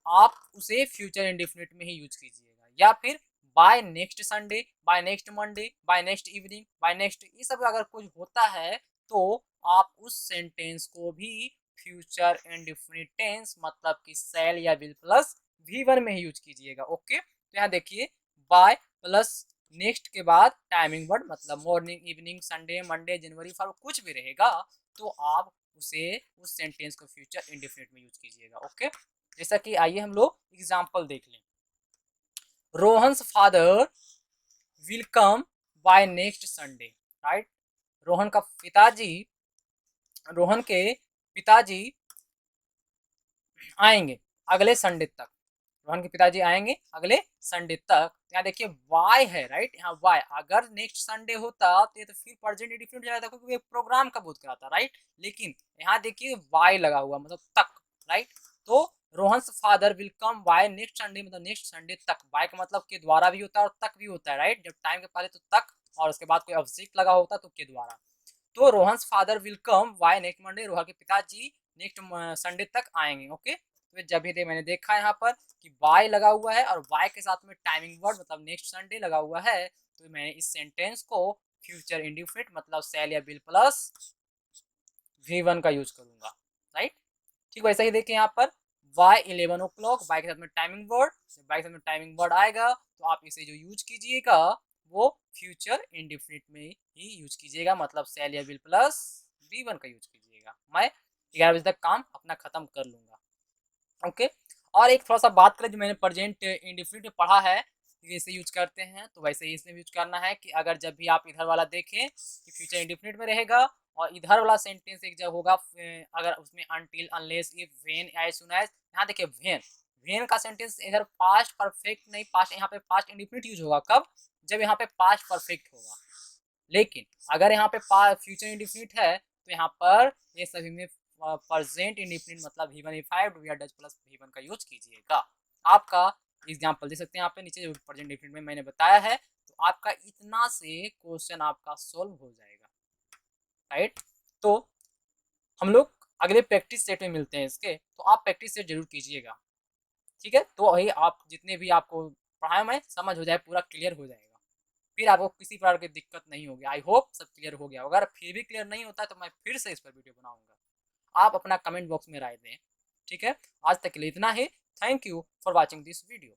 आप उसे फ्यूचर इंडिफिनिट में ही यूज कीजिएगा। या फिर by next Sunday, by next Monday, by next evening, by next, ये सब अगर कुछ होता है तो आप उस सेंटेंस को भी फ्यूचर इंडिफिनिट टेंस मतलब कि सेल या विल प्लस V1 में ही यूज कीजिएगा। ओके, तो यहाँ देखिए बाय प्लस नेक्स्ट के बाद टाइमिंग वर्ड, मतलब मॉर्निंग, इवनिंग, संडे, मंडे, जनवरी, फरवरी, कुछ भी रहेगा तो आप उसे उस सेंटेंस को फ्यूचर इंडेफिनिट में यूज कीजिएगा। ओके, जैसा कि आइए हम लोग एग्जांपल देख लें। Rohan's father will come by next Sunday, right. Rohan का पिताजी, रोहन के पिताजी आएंगे अगले संडे तक। रोहन के पिताजी आएंगे अगले संडे तक। यहाँ देखिए वाई है, राइट। यहाँ वाई, अगर नेक्स्ट संडे होता तो ये तो फिर प्रेजेंट इंडेफिनिट हो जाता, क्योंकि प्रोग्राम का बोध कराता, राइट। लेकिन यहाँ देखिए वाई लगा हुआ, मतलब तक, राइट। तो Rohan's father will come by next Sunday, मतलब नेक्स्ट संडे तक। बाय का मतलब के द्वारा भी होता है और तक भी होता है, राइट। जब टाइम के पहले तो तक और उसके बाद कोई ऑब्जेक्ट लगा होता तो के द्वारा। तो Rohan's father will come by next Monday, Rohan के पिताजी नेक्स्ट संडे तक आएंगे। ओके, तो जब भी मैंने देखा यहाँ पर कि बाय लगा हुआ है और बाय के साथ में टाइमिंग वर्ड मतलब नेक्स्ट संडे लगा हुआ है, तो मैंने इस सेंटेंस को फ्यूचर इंडेफिनिट मतलब शैल या विल प्लस V1 का यूज करूंगा, राइट। ठीक, वैसा ही देखिए यहाँ पर बाय 11 o'clock, बाय के साथ में टाइमिंग वर्ड, बाय के साथ में टाइमिंग वर्ड आएगा तो आप इसे जो यूज कीजिएगा वो फ्यूचर इंडेफिनिट में ही यूज कीजिएगा, मतलब शैल या विल प्लस V1 का यूज कीजिएगा। मैं 11 बजे तक काम अपना खत्म कर लूंगा। ओके, और एक थोड़ा सा बात करें जो मैंने प्रेजेंट इंडेफिनिट में पढ़ा है इसे यूज करते हैं, तो वैसे ही इसमें यूज करना है कि अगर जब भी आप इधर वाला देखें कि फ्यूचर इंडेफिनिट में रहेगा और इधर वाला सेंटेंस एक जब होगा अगर उसमें until, unless, if, when, as soon as, यहाँ देखिए व्हेन, व्हेन का सेंटेंस इधर पास्ट परफेक्ट नहीं, पास्ट, यहाँ पे पास्ट इंडेफिनिट यूज होगा कब, जब यहाँ पे पास्ट परफेक्ट होगा। लेकिन अगर यहाँ पे फ्यूचर इंडेफिनिट है तो यहाँ पर ये सभी में प्रेजेंट इंडेफिनिट मतलब V1 we are Dutch plus V1 का यूज कीजिएगा। आपका एग्जांपल दे सकते हैं यहाँ पे नीचे जो प्रेजेंट इंडेफिनिट में मैंने बताया है, तो आपका इतना से क्वेश्चन आपका सोल्व हो जाएगा, राइट। तो हम लोग अगले प्रैक्टिस सेट में मिलते हैं इसके, तो आप प्रैक्टिस सेट जरूर कीजिएगा, ठीक है। तो वही आप जितने भी आपको पढ़ाया मैं समझ हो जाए, पूरा क्लियर हो जाएगा, फिर आपको किसी प्रकार की दिक्कत नहीं होगी। आई होप सब क्लियर हो गया। अगर फिर भी क्लियर नहीं होता है तो मैं फिर से इस पर वीडियो बनाऊंगा, आप अपना कमेंट बॉक्स में राय दें, ठीक है। आज तक के लिए इतना ही। Thank you for watching this video.